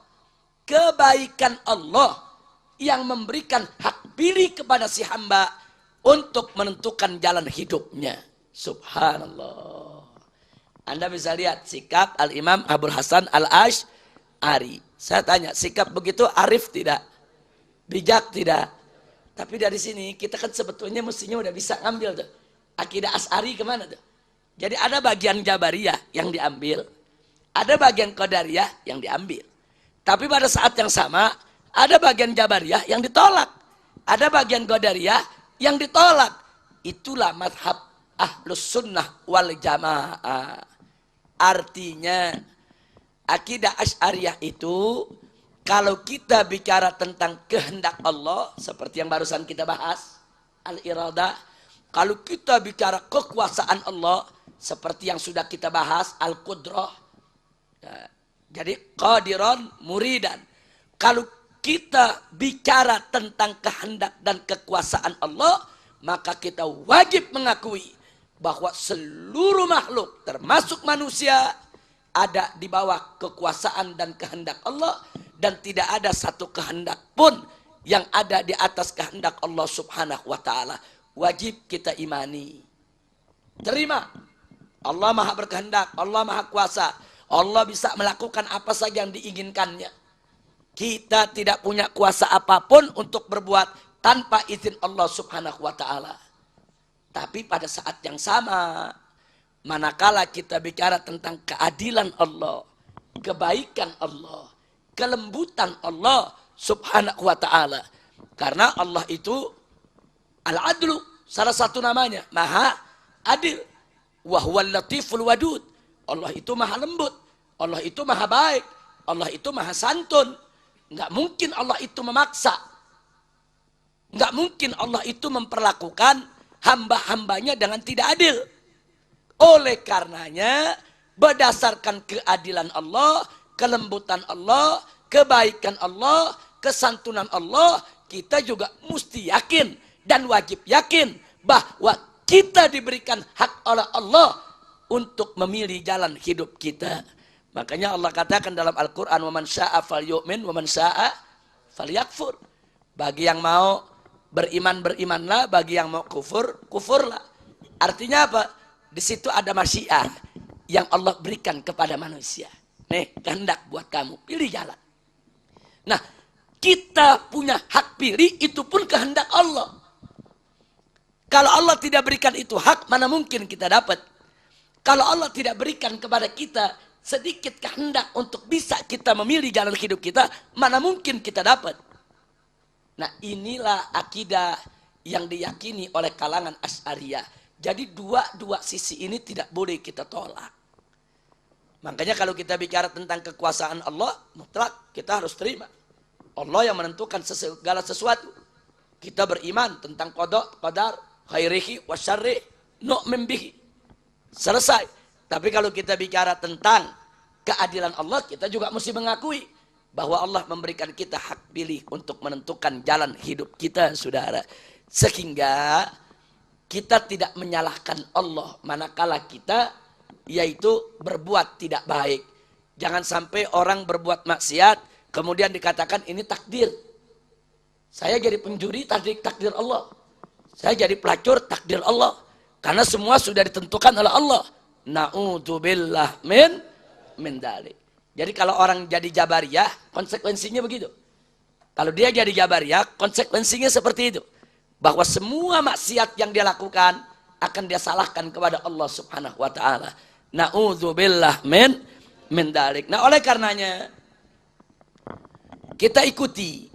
Kebaikan Allah yang memberikan hak pilih kepada si hamba untuk menentukan jalan hidupnya. Subhanallah. Anda bisa lihat sikap Al-Imam Abul Hasan Al-Asy'ari. Saya tanya, sikap begitu arif tidak? Bijak tidak? Tapi dari sini kita kan sebetulnya mestinya udah bisa ngambil tuh. Akidah Asy'ari kemana tuh? Jadi ada bagian Jabariyah yang diambil. Ada bagian Qadariyah yang diambil. Tapi pada saat yang sama, ada bagian Jabariyah yang ditolak. Ada bagian Qadariyah yang ditolak. Itulah mazhab Ahlus Sunnah wal Jamaah. Artinya, akidah Asy'ariyah itu, kalau kita bicara tentang kehendak Allah, seperti yang barusan kita bahas, Al-Iradah. Kalau kita bicara kekuasaan Allah, seperti yang sudah kita bahas, Al-Qudrah. Jadi qadiran muridan. Kalau kita bicara tentang kehendak dan kekuasaan Allah, maka kita wajib mengakui bahwa seluruh makhluk termasuk manusia ada di bawah kekuasaan dan kehendak Allah, dan tidak ada satu kehendak pun yang ada di atas kehendak Allah Subhanahu wa taala. Wajib kita imani. Terima. Allah Maha berkehendak, Allah Maha kuasa. Allah bisa melakukan apa saja yang diinginkannya. Kita tidak punya kuasa apapun untuk berbuat tanpa izin Allah Subhanahu wa taala. Tapi pada saat yang sama, manakala kita bicara tentang keadilan Allah, kebaikan Allah, kelembutan Allah Subhanahu wa taala. Karena Allah itu Al-Adlu, salah satu namanya, Maha Adil. Wa huwal Latiful Wadud. Allah itu Maha lembut. Allah itu maha baik. Allah itu maha santun. Enggak mungkin Allah itu memaksa. Enggak mungkin Allah itu memperlakukan hamba-hambanya dengan tidak adil. Oleh karenanya, berdasarkan keadilan Allah, kelembutan Allah, kebaikan Allah, kesantunan Allah, kita juga mesti yakin dan wajib yakin bahwa kita diberikan hak oleh Allah untuk memilih jalan hidup kita. Makanya Allah katakan dalam Al-Quran, وَمَنْ شَاءَ فَلْيُؤْمِنْ وَمَنْ شَاءَ فَلْيَكْفُرْ. Bagi yang mau beriman, berimanlah. Bagi yang mau kufur, kufurlah. Artinya apa? Di situ ada masyiah yang Allah berikan kepada manusia. Nih, kehendak buat kamu. Pilih jalan. Nah, kita punya hak pilih, itu pun kehendak Allah. Kalau Allah tidak berikan itu hak, mana mungkin kita dapat? Kalau Allah tidak berikan kepada kita sedikit kehendak untuk bisa kita memilih jalan hidup kita, mana mungkin kita dapat? Nah, inilah akidah yang diyakini oleh kalangan Asy'ariyah. Jadi dua sisi ini tidak boleh kita tolak. Makanya kalau kita bicara tentang kekuasaan Allah, mutlak kita harus terima. Allah yang menentukan segala sesuatu. Kita beriman tentang qada, qadar, khairihi wa syarrihi, nu'min bihi. Selesai. Tapi kalau kita bicara tentang keadilan Allah, kita juga mesti mengakui bahwa Allah memberikan kita hak pilih untuk menentukan jalan hidup kita, saudara. Sehingga kita tidak menyalahkan Allah manakala kita yaitu berbuat tidak baik. Jangan sampai orang berbuat maksiat kemudian dikatakan ini takdir. Saya jadi pencuri takdir Allah. Saya jadi pelacur takdir Allah. Karena semua sudah ditentukan oleh Allah. Na'udzubillah min dzalik. Jadi kalau orang jadi Jabariyah, konsekuensinya begitu. Kalau dia jadi Jabariyah, konsekuensinya seperti itu. Bahwa semua maksiat yang dia lakukan akan dia salahkan kepada Allah Subhanahu wa taala. Na'udzubillah min dzalik. Nah, oleh karenanya kita ikuti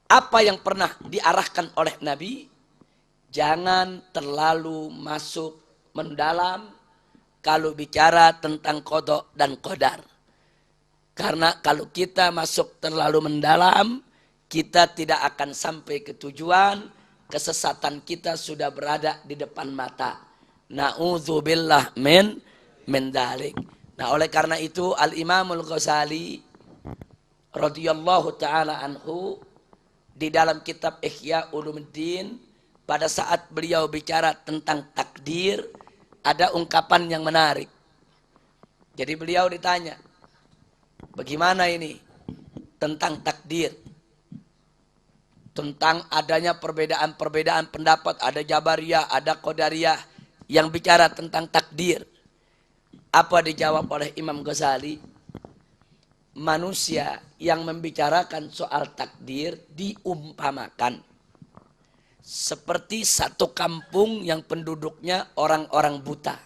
apa yang pernah diarahkan oleh Nabi. Jangan terlalu masuk mendalam kalau bicara tentang qada dan qadar. Karena kalau kita masuk terlalu mendalam, kita tidak akan sampai ke tujuan, kesesatan kita sudah berada di depan mata. Na'udzubillah min dzalik. Nah, oleh karena itu Al-Imamul Ghazali radhiyallahu taala anhu di dalam kitab Ihya Ulumuddin pada saat beliau bicara tentang takdir, ada ungkapan yang menarik. Jadi beliau ditanya, bagaimana ini tentang takdir? Tentang adanya perbedaan-perbedaan pendapat, ada Jabariyah, ada Qadariyah yang bicara tentang takdir. Apa dijawab oleh Imam Ghazali? Manusia yang membicarakan soal takdir diumpamakan seperti satu kampung yang penduduknya orang-orang buta.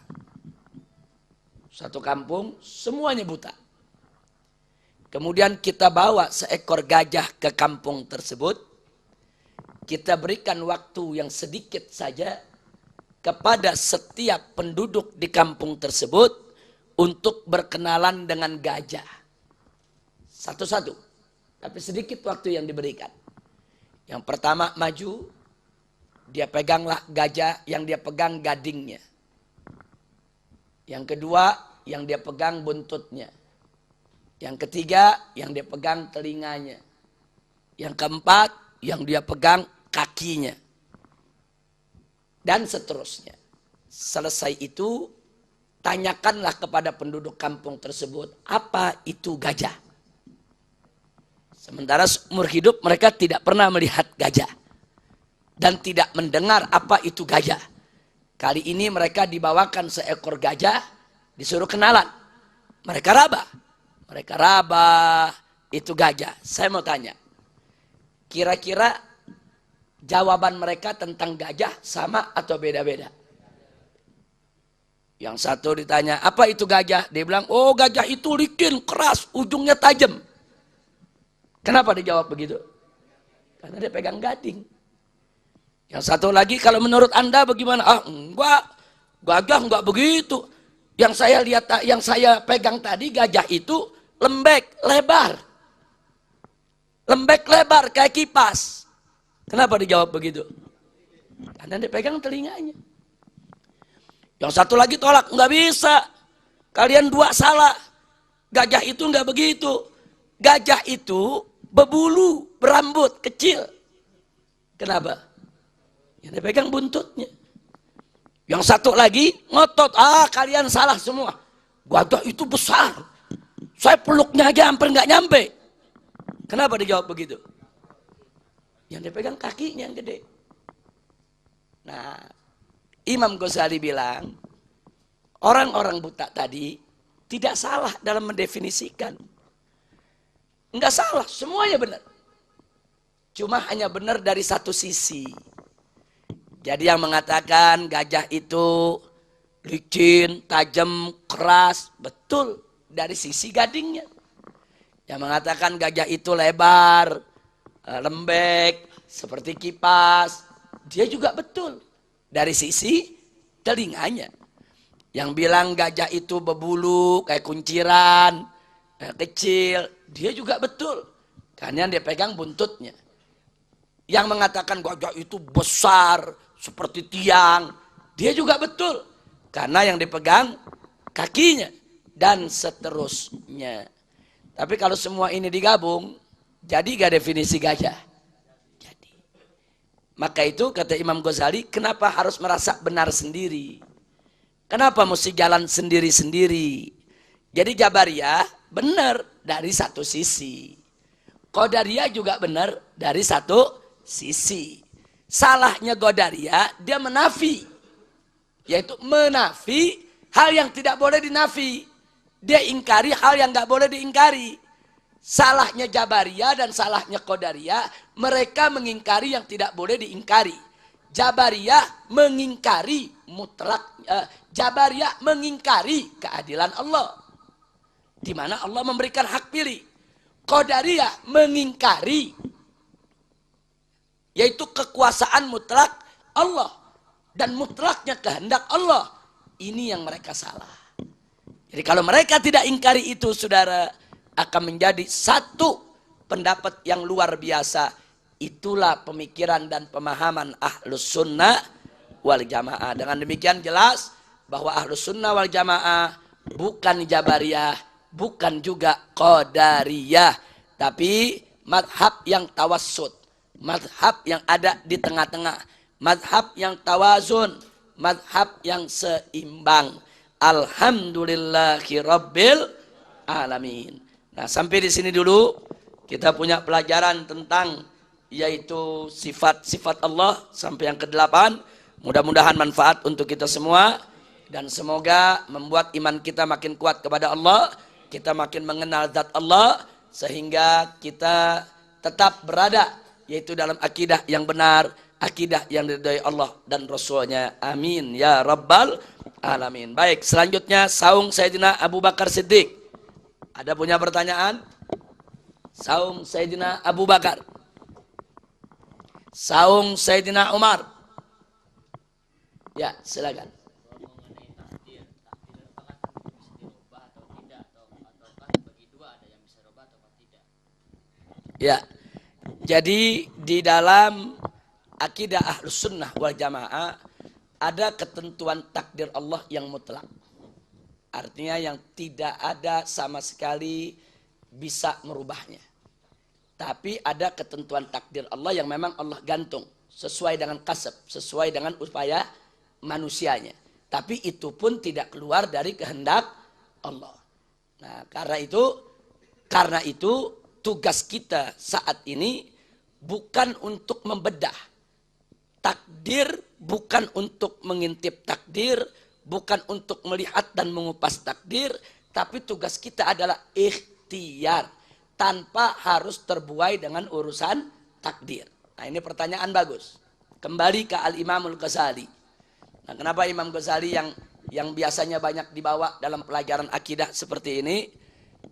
Satu kampung semuanya buta. Kemudian kita bawa seekor gajah ke kampung tersebut. Kita berikan waktu yang sedikit saja kepada setiap penduduk di kampung tersebut untuk berkenalan dengan gajah. Satu-satu. Tapi sedikit waktu yang diberikan. Yang pertama maju, dia peganglah gajah, yang dia pegang gadingnya. Yang kedua, yang dia pegang buntutnya. Yang ketiga, yang dia pegang telinganya. Yang keempat, yang dia pegang kakinya. Dan seterusnya. Selesai itu, tanyakanlah kepada penduduk kampung tersebut, apa itu gajah? Sementara seumur hidup mereka tidak pernah melihat gajah. Dan tidak mendengar apa itu gajah. Kali ini mereka dibawakan seekor gajah, disuruh kenalan. Mereka raba itu gajah. Saya mau tanya, kira-kira jawaban mereka tentang gajah sama atau beda-beda? Yang satu ditanya, apa itu gajah? Dia bilang, oh gajah itu licin, keras, ujungnya tajam. Kenapa dijawab begitu? Karena dia pegang gading. Yang satu lagi, kalau menurut Anda bagaimana? Ah, enggak, gajah enggak begitu. Yang saya lihat, yang saya pegang tadi gajah itu lembek, lebar. Lembek, lebar kayak kipas. Kenapa dijawab begitu? Karena dia pegang telinganya. Yang satu lagi tolak, enggak bisa. Kalian dua salah. Gajah itu enggak begitu. Gajah itu berbulu, berambut, kecil. Kenapa? Yang dia pegang buntutnya. Yang satu lagi ngotot, kalian salah semua. Gajah itu besar. Saya peluknya aja hampir nggak nyampe. Kenapa dijawab begitu? Yang dia pegang kakinya yang gede. Nah, Imam Ghazali bilang, orang-orang buta tadi tidak salah dalam mendefinisikan. Enggak salah, semuanya benar. Cuma hanya benar dari satu sisi. Jadi yang mengatakan gajah itu licin, tajam, keras, betul dari sisi gadingnya. Yang mengatakan gajah itu lebar, lembek, seperti kipas, dia juga betul dari sisi telinganya. Yang bilang gajah itu berbulu, kayak kunciran, kecil, dia juga betul. Karena dia pegang buntutnya. Yang mengatakan gajah itu besar, seperti tiang, dia juga betul. Karena yang dipegang kakinya. Dan seterusnya. Tapi kalau semua ini digabung, jadi gak definisi gajah? Jadi. Maka itu kata Imam Ghazali, kenapa harus merasa benar sendiri? Kenapa mesti jalan sendiri-sendiri? Jadi Jabariyah benar dari satu sisi. Qadariyah juga benar dari satu sisi. Salahnya Qadariyah, dia menafi. Yaitu menafi hal yang tidak boleh dinafi. Dia ingkari hal yang tidak boleh diingkari. Salahnya Jabariyah dan salahnya Qadariyah, mereka mengingkari yang tidak boleh diingkari. Jabariyah mengingkari mutlak, Jabariyah mengingkari keadilan Allah, di mana Allah memberikan hak pilih. Qadariyah mengingkari, yaitu kekuasaan mutlak Allah dan mutlaknya kehendak Allah. Ini yang mereka salah. Jadi kalau mereka tidak ingkari itu, saudara, akan menjadi satu pendapat yang luar biasa. Itulah pemikiran dan pemahaman Ahlus Sunnah wal Jamaah. Dengan demikian jelas bahwa Ahlus Sunnah wal Jamaah bukan Jabariyah, bukan juga Qadariyah, tapi madhab yang tawassut, madhab yang ada di tengah-tengah, madhab yang tawazun, madhab yang seimbang. Alhamdulillahi Rabbil Alamin. Nah, sampai di sini dulu kita punya pelajaran tentang yaitu sifat-sifat Allah sampai yang ke-8. Mudah-mudahan manfaat untuk kita semua dan semoga membuat iman kita makin kuat kepada Allah, kita makin mengenal zat Allah sehingga kita tetap berada yaitu dalam akidah yang benar, akidah yang diridhai Allah dan Rasulnya. Amin ya Rabbal Alamin. Baik, selanjutnya saung Sayyidina Abu Bakar Siddiq. Ada punya pertanyaan? Saung Sayyidina Abu Bakar. Saung Sayyidina Umar. Ya, silakan. Ya, jadi di dalam akidah Ahlus Sunnah wal Jamaah ada ketentuan takdir Allah yang mutlak. Artinya yang tidak ada sama sekali bisa merubahnya. Tapi ada ketentuan takdir Allah yang memang Allah gantung sesuai dengan kasab, sesuai dengan upaya manusianya. Tapi itu pun tidak keluar dari kehendak Allah. Nah, karena itu tugas kita saat ini bukan untuk membedah takdir, bukan untuk mengintip takdir, bukan untuk melihat dan mengupas takdir, tapi tugas kita adalah ikhtiar tanpa harus terbuai dengan urusan takdir. Nah, ini pertanyaan bagus. Kembali ke Al-Imamul Ghazali. Nah, kenapa Imam Ghazali yang biasanya banyak dibawa dalam pelajaran akidah seperti ini?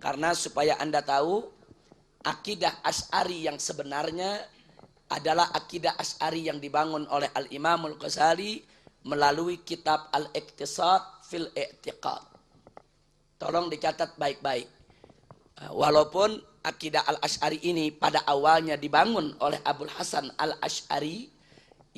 Karena supaya Anda tahu akidah Asy'ari yang sebenarnya adalah akidah Asy'ari yang dibangun oleh Al-Imamul Ghazali melalui kitab Al-Iqtisad fil I'tiqad. Tolong dicatat baik-baik. Walaupun akidah Al-Asy'ari ini pada awalnya dibangun oleh Abul Hasan Al-Asy'ari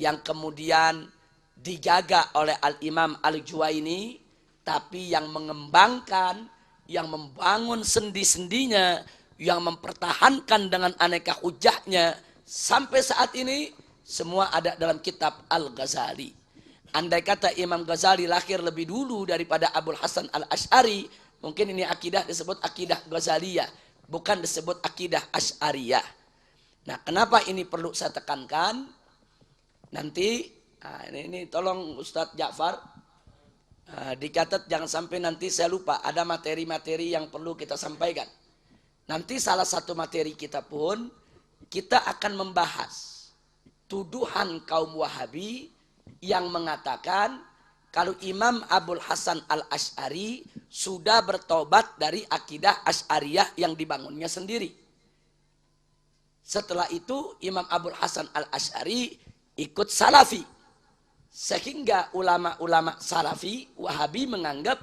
yang kemudian dijaga oleh Al-Imam Al-Juwaini, tapi yang mengembangkan, yang membangun sendi-sendinya, yang mempertahankan dengan aneka hujahnya sampai saat ini semua ada dalam kitab Al-Ghazali. Andai kata Imam Ghazali lahir lebih dulu daripada Abul Hasan Al-Asy'ari, mungkin ini akidah disebut akidah Ghazaliyah, bukan disebut akidah Asy'ariyah. Nah, kenapa ini perlu saya tekankan? Nanti, ini tolong Ustadz Ja'far, dicatat jangan sampai nanti saya lupa, ada materi-materi yang perlu kita sampaikan. Nanti salah satu materi kita pun, kita akan membahas tuduhan kaum Wahabi yang mengatakan kalau Imam Abul Hasan Al-Asy'ari sudah bertobat dari akidah Asy'ariyah yang dibangunnya sendiri. Setelah itu Imam Abul Hasan Al-Asy'ari ikut Salafi. Sehingga ulama-ulama Salafi Wahabi menganggap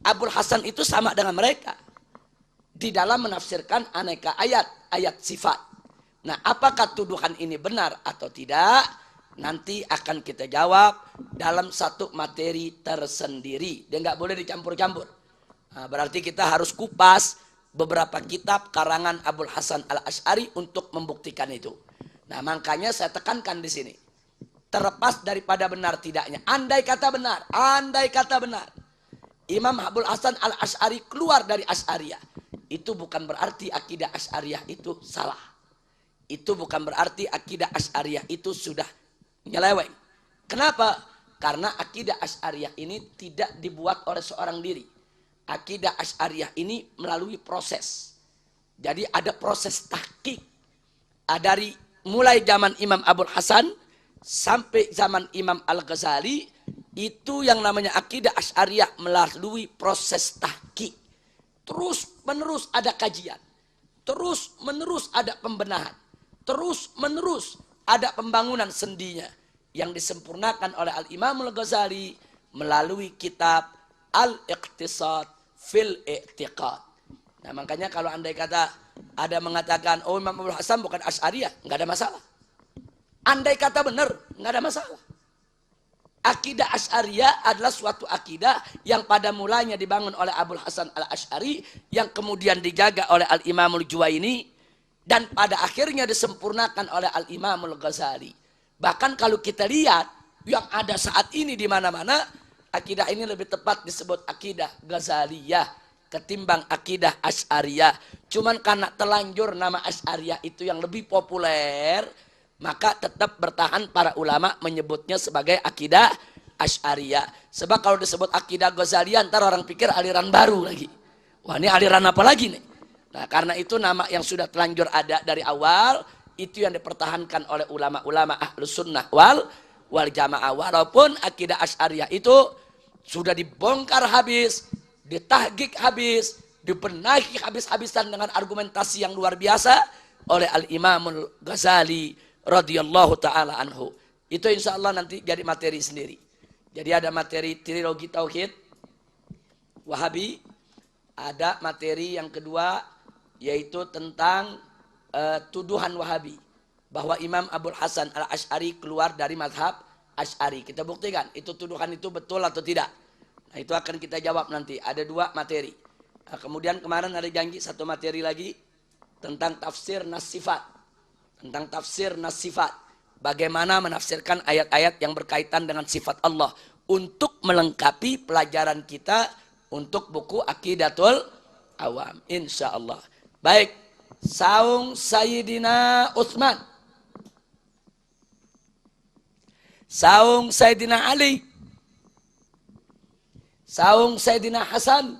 Abul Hasan itu sama dengan mereka di dalam menafsirkan aneka ayat sifat. Nah, apakah tuduhan ini benar atau tidak? Nanti akan kita jawab dalam satu materi tersendiri. Dia nggak boleh dicampur-campur. Nah, berarti kita harus kupas beberapa kitab karangan Abul Hasan Al-Asy'ari untuk membuktikan itu. Nah, makanya saya tekankan di sini. Terlepas daripada benar tidaknya, andai kata benar, Imam Abul Hasan Al-Asy'ari keluar dari Asy'ariyah, itu bukan berarti akidah Asy'ariyah itu salah. Itu bukan berarti akidah Asy'ariyah itu sudah nyeleweng. Kenapa? Karena akidah Asy'ariyah ini tidak dibuat oleh seorang diri. Akidah Asy'ariyah ini melalui proses. Jadi ada proses tahqiq. Dari mulai zaman Imam Abul Hasan sampai zaman Imam Al-Ghazali, itu yang namanya akidah Asy'ariyah melalui proses tahqiq. Terus menerus ada kajian. Terus menerus ada pembenahan. Terus menerus ada pembangunan sendinya yang disempurnakan oleh Al-Imam Al-Ghazali melalui kitab Al-Iqtisad fil I'tiqad. Nah, makanya kalau andai kata ada mengatakan, oh Imam Abul Hasan bukan Asy'ariyah, nggak ada masalah. Andai kata benar, nggak ada masalah. Akidah Asy'ariyah adalah suatu akidah yang pada mulanya dibangun oleh Abul Hasan Al-Asy'ari, yang kemudian dijaga oleh Al-Imam Al-Juwaini, dan pada akhirnya disempurnakan oleh Al-Imam Al-Ghazali. Bahkan kalau kita lihat yang ada saat ini di mana-mana, akidah ini lebih tepat disebut akidah Ghazaliyah ketimbang akidah Asy'ariyah. Cuman karena terlanjur nama Asy'ariyah itu yang lebih populer, maka tetap bertahan para ulama menyebutnya sebagai akidah Asy'ariyah. Sebab kalau disebut akidah Ghazaliyah, ntar orang pikir aliran baru lagi. Wah, ini aliran apa lagi nih? Nah, karena itu nama yang sudah terlanjur ada dari awal, itu yang dipertahankan oleh ulama-ulama Ahlus Sunnah wal Jamaah. Walaupun akidah Asy'ariyah itu sudah dibongkar habis, ditahqiq habis, dibenahi habis-habisan dengan argumentasi yang luar biasa oleh Al-Imamul Ghazali radhiyallahu taala anhu. Itu insya Allah nanti jadi materi sendiri. Jadi ada materi trilogi tauhid Wahabi, ada materi yang kedua yaitu tentang tuduhan Wahabi bahwa Imam Abul Hasan Al-Asy'ari keluar dari mazhab Asy'ari. Kita buktikan itu tuduhan itu betul atau tidak. Nah, itu akan kita jawab nanti. Ada 2 materi. Nah, kemudian kemarin ada janji 1 materi lagi tentang tafsir nas sifat. Tentang tafsir nas sifat. Bagaimana menafsirkan ayat-ayat yang berkaitan dengan sifat Allah untuk melengkapi pelajaran kita untuk buku Aqidatul Awam. Insyaallah. Baik. Saung Sayyidina Utsman. Saung Sayyidina Ali. Saung Sayyidina Hasan.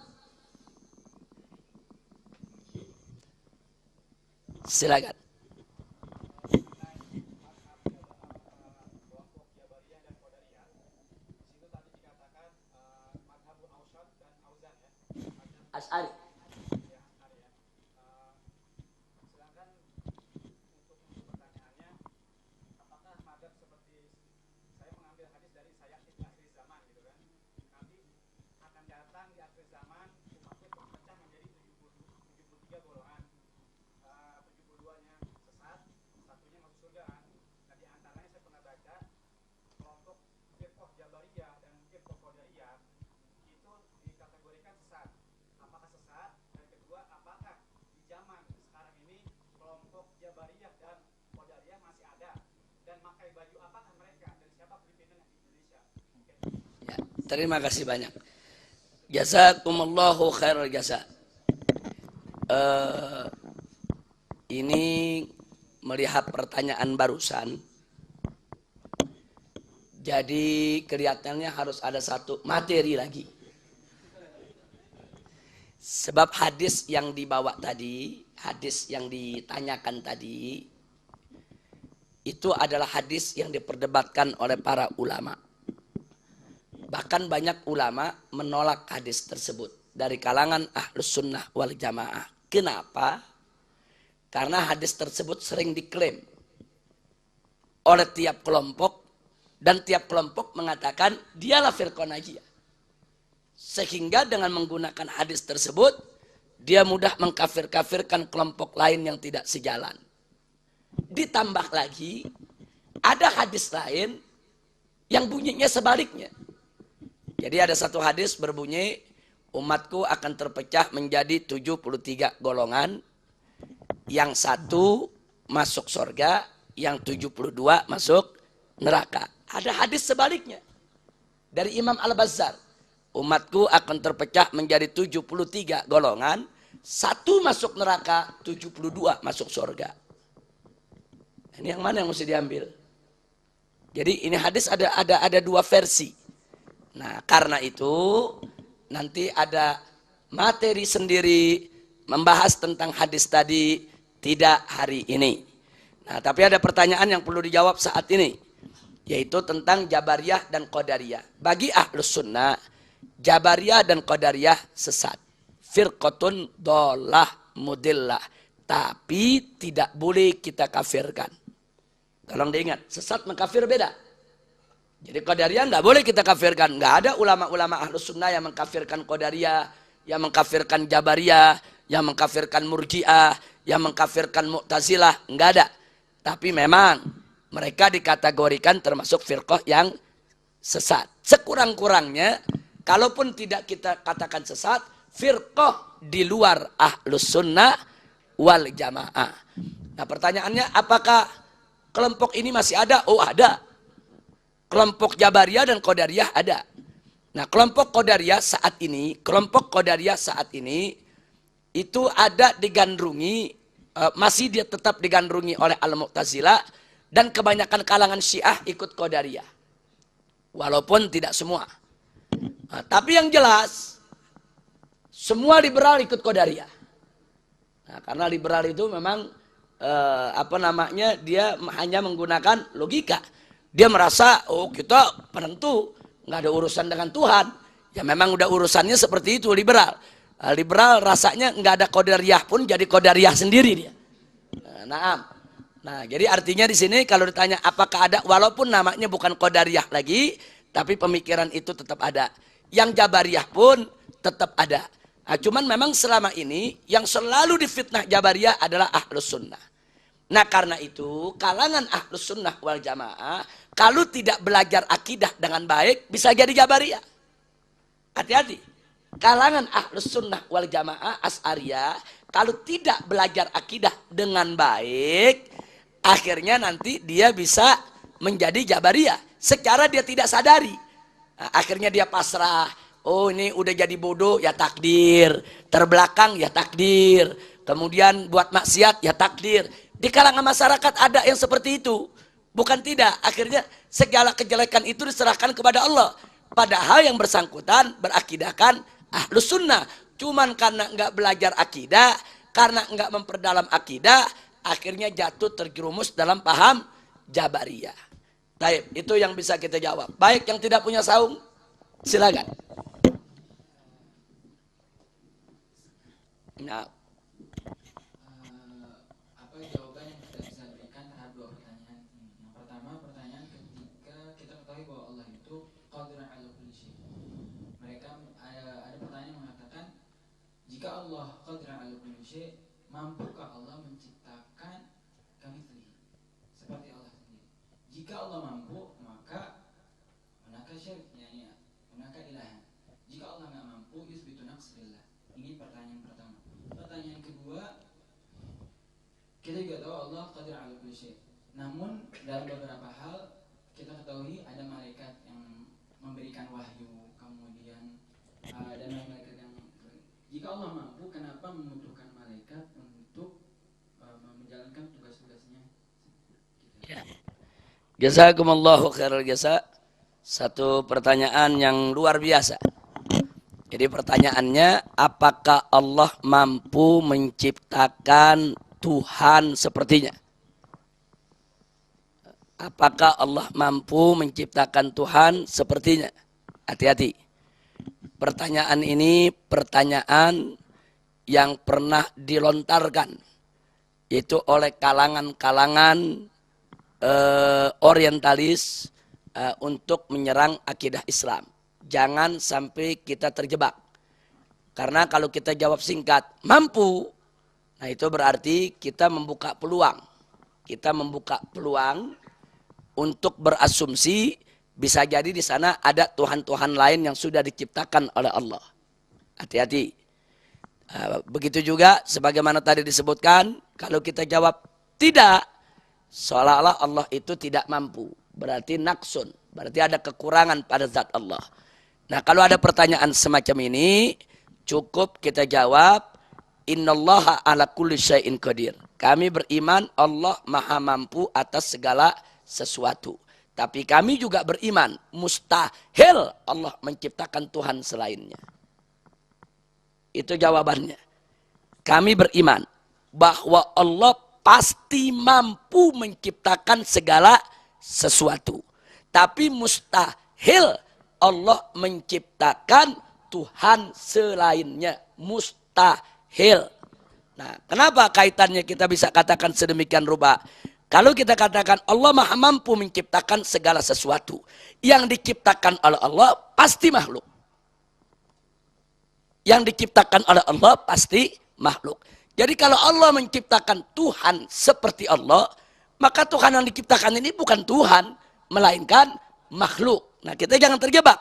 Silakan. Asy'ari. Terima kasih banyak. Jazakumullahu khairal jasa. Ini melihat pertanyaan barusan, jadi kelihatannya harus ada 1 materi lagi. Sebab hadis yang dibawa tadi, hadis yang ditanyakan tadi, itu adalah hadis yang diperdebatkan oleh para ulama. Bahkan banyak ulama menolak hadis tersebut dari kalangan Ahlus Sunnah wal Jamaah. Kenapa? Karena hadis tersebut sering diklaim oleh tiap kelompok, dan tiap kelompok mengatakan dialah firqah najiyah. Sehingga dengan menggunakan hadis tersebut, dia mudah mengkafir-kafirkan kelompok lain yang tidak sejalan. Ditambah lagi, ada hadis lain yang bunyinya sebaliknya. Jadi ada 1 hadis berbunyi, umatku akan terpecah menjadi 73 golongan. Yang satu masuk surga, yang 72 masuk neraka. Ada hadis sebaliknya dari Imam Al-Bazzar. Umatku akan terpecah menjadi 73 golongan. Satu masuk neraka, 72 masuk surga. Ini yang mana yang mesti diambil? Jadi ini hadis ada dua versi. Nah, karena itu nanti ada materi sendiri membahas tentang hadis tadi, tidak hari ini. Nah, tapi ada pertanyaan yang perlu dijawab saat ini, yaitu tentang Jabariyah dan Qadariyah. Bagi Ahlus Sunnah, Jabariyah dan Qadariyah sesat. Firqatun dolah mudillah. Tapi tidak boleh kita kafirkan. Tolong diingat, sesat mengkafir beda. Jadi Qadariyah nggak boleh kita kafirkan. Nggak ada ulama-ulama Ahlus Sunnah yang mengkafirkan Qadariyah, yang mengkafirkan Jabariyah, yang mengkafirkan Murji'ah, yang mengkafirkan Mu'tazilah. Nggak ada. Tapi memang mereka dikategorikan termasuk firqah yang sesat. Sekurang-kurangnya, kalaupun tidak kita katakan sesat, firqah di luar Ahlus Sunnah wal Jamaah. Nah, pertanyaannya, apakah kelompok ini masih ada? Oh, ada. Kelompok Jabariyah dan Qadariyah ada. Nah, kelompok Qadariyah saat ini itu ada digandrungi, masih dia tetap digandrungi oleh Al-Mu'tazilah, dan kebanyakan kalangan Syiah ikut Qadariyah. Walaupun tidak semua. Nah, tapi yang jelas, semua liberal ikut Qadariyah. Nah, karena liberal itu memang dia hanya menggunakan logika. Dia merasa, oh kita penentu, nggak ada urusan dengan Tuhan. Ya memang udah urusannya seperti itu liberal. Liberal rasanya nggak ada Qadariyah pun jadi Qadariyah sendiri dia. Nah, jadi artinya di sini kalau ditanya apakah ada, walaupun namanya bukan Qadariyah lagi, tapi pemikiran itu tetap ada. Yang Jabariyah pun tetap ada. Nah, cuman memang selama ini yang selalu difitnah Jabariyah adalah Ahlus Sunnah. Nah, karena itu kalangan Ahlus Sunnah wal Jamaah kalau tidak belajar akidah dengan baik bisa jadi Jabariyah. Hati-hati. Kalangan Ahlus Sunnah wal Jamaah Asy'ariyah kalau tidak belajar akidah dengan baik, akhirnya nanti dia bisa menjadi Jabariyah secara dia tidak sadari. Nah, akhirnya dia pasrah. Oh, ini udah jadi bodoh, ya takdir. Terbelakang, ya takdir. Kemudian buat maksiat, ya takdir. Di kalangan masyarakat ada yang seperti itu. Bukan tidak. Akhirnya segala kejelekan itu diserahkan kepada Allah. Padahal yang bersangkutan berakidahkan Ahlus Sunnah. Cuman karena enggak belajar akidah, karena enggak memperdalam akidah, akhirnya jatuh terjerumus dalam paham Jabariyah. Baik, itu yang bisa kita jawab. Baik, yang tidak punya saung, silakan. Nah, apa jawaban yang kita bisa berikan terhadap dua pertanyaan ini? Yang pertama, pertanyaan ketika kita ketahui bahwa Allah itu qadirun 'ala kulli syai'. Mereka ada pertanyaan yang mengatakan, jika Allah qadirun 'ala kulli syai', mampukah Allah menciptakan kamitslihi seperti Allah sendiri? Jika Allah mampu, maka hunaka syirk, yakni hunaka ilahan. Jika Allah enggak mampu, yusbitu naqs lillah. Ini pertanyaan pertama. Pertanyaan kedua, kita juga tahu Allah qadir 'ala kulli syai'. Namun dalam beberapa hal kita ketahui ada malaikat yang memberikan wahyu, kemudian ada malaikat yang, jika Allah mampu, kenapa membutuhkan malaikat untuk menjalankan tugas-tugasnya? ya. Jazakumullahu khairal jasa. Satu pertanyaan yang luar biasa. Jadi pertanyaannya, apakah Allah mampu menciptakan Tuhan sepertinya? Apakah Allah mampu menciptakan Tuhan sepertinya? Hati-hati. Pertanyaan ini pertanyaan yang pernah dilontarkan, yaitu oleh kalangan-kalangan orientalis untuk menyerang akidah Islam. Jangan sampai kita terjebak. Karena kalau kita jawab singkat, mampu, nah itu berarti kita membuka peluang. Kita membuka peluang untuk berasumsi bisa jadi di sana ada Tuhan-Tuhan lain yang sudah diciptakan oleh Allah. Hati-hati. Begitu juga sebagaimana tadi disebutkan, kalau kita jawab tidak, seolah-olah Allah itu tidak mampu. Berarti naksun, berarti ada kekurangan pada zat Allah. Nah, kalau ada pertanyaan semacam ini, cukup kita jawab, innallaha ala kulli syai'in qadir. Kami beriman Allah maha mampu atas segala sesuatu. Tapi kami juga beriman, mustahil Allah menciptakan Tuhan selainnya. Itu jawabannya. Kami beriman bahwa Allah pasti mampu menciptakan segala sesuatu. Tapi mustahil Allah menciptakan Tuhan selainnya. Mustahil. Nah, kenapa kaitannya kita bisa katakan sedemikian rupa? Kalau kita katakan Allah maha mampu menciptakan segala sesuatu. Yang diciptakan oleh Allah pasti makhluk. Yang diciptakan oleh Allah pasti makhluk. Jadi kalau Allah menciptakan Tuhan seperti Allah, maka Tuhan yang diciptakan ini bukan Tuhan, melainkan makhluk. Nah, kita jangan terjebak.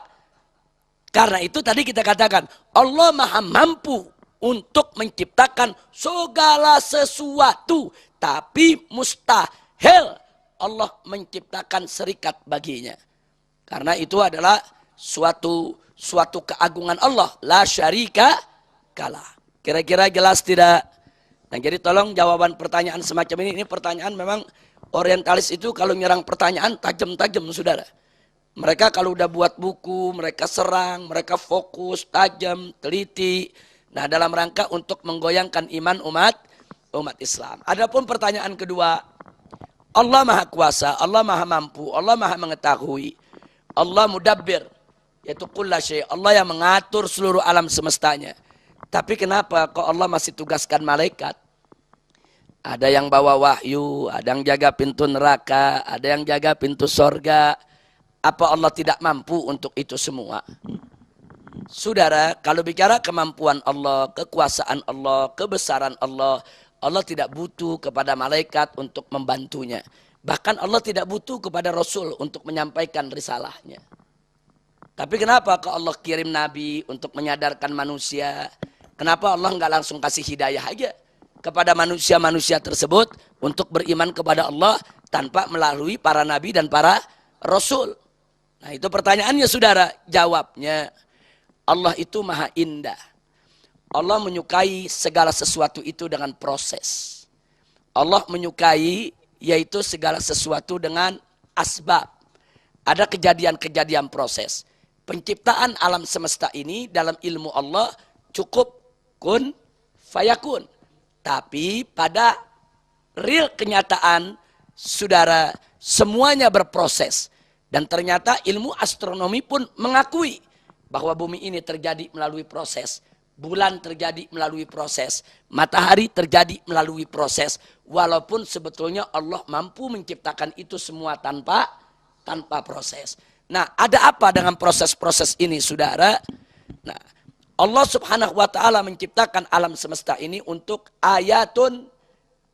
Karena itu tadi kita katakan, Allah maha mampu untuk menciptakan segala sesuatu. Tapi mustahil Allah menciptakan serikat baginya. Karena itu adalah suatu keagungan Allah. La syarika kalah. Kira-kira jelas tidak? Nah, jadi tolong jawaban pertanyaan semacam ini pertanyaan memang orientalis itu kalau nyerang pertanyaan tajam-tajam, saudara. Mereka kalau udah buat buku, mereka serang, mereka fokus, tajam, teliti. Nah, dalam rangka untuk menggoyangkan iman umat Islam. Adapun pertanyaan kedua, Allah maha kuasa, Allah maha mampu, Allah maha mengetahui, Allah mudabbir, yaitu kulla syai', Allah yang mengatur seluruh alam semestanya. Tapi kenapa kok Allah masih tugaskan malaikat? Ada yang bawa wahyu, ada yang jaga pintu neraka, ada yang jaga pintu sorga. Apa Allah tidak mampu untuk itu semua? Saudara, kalau bicara kemampuan Allah, kekuasaan Allah, kebesaran Allah, Allah tidak butuh kepada malaikat untuk membantunya. Bahkan Allah tidak butuh kepada Rasul untuk menyampaikan risalahnya. Tapi kenapa kalau Allah kirim Nabi untuk menyadarkan manusia? Kenapa Allah nggak langsung kasih hidayah aja kepada manusia-manusia tersebut untuk beriman kepada Allah tanpa melalui para Nabi dan para Rasul? Nah, itu pertanyaannya, saudara. Jawabnya, Allah itu maha indah. Allah menyukai segala sesuatu itu dengan proses. Allah menyukai yaitu segala sesuatu dengan asbab. Ada kejadian-kejadian proses. Penciptaan alam semesta ini dalam ilmu Allah cukup kun fayakun. Tapi pada real kenyataan, saudara, semuanya berproses. Dan ternyata ilmu astronomi pun mengakui bahwa bumi ini terjadi melalui proses. Bulan terjadi melalui proses. Matahari terjadi melalui proses. Walaupun sebetulnya Allah mampu menciptakan itu semua tanpa proses. Nah, ada apa dengan proses-proses ini, saudara? Nah, Allah subhanahu wa ta'ala menciptakan alam semesta ini untuk ayatun,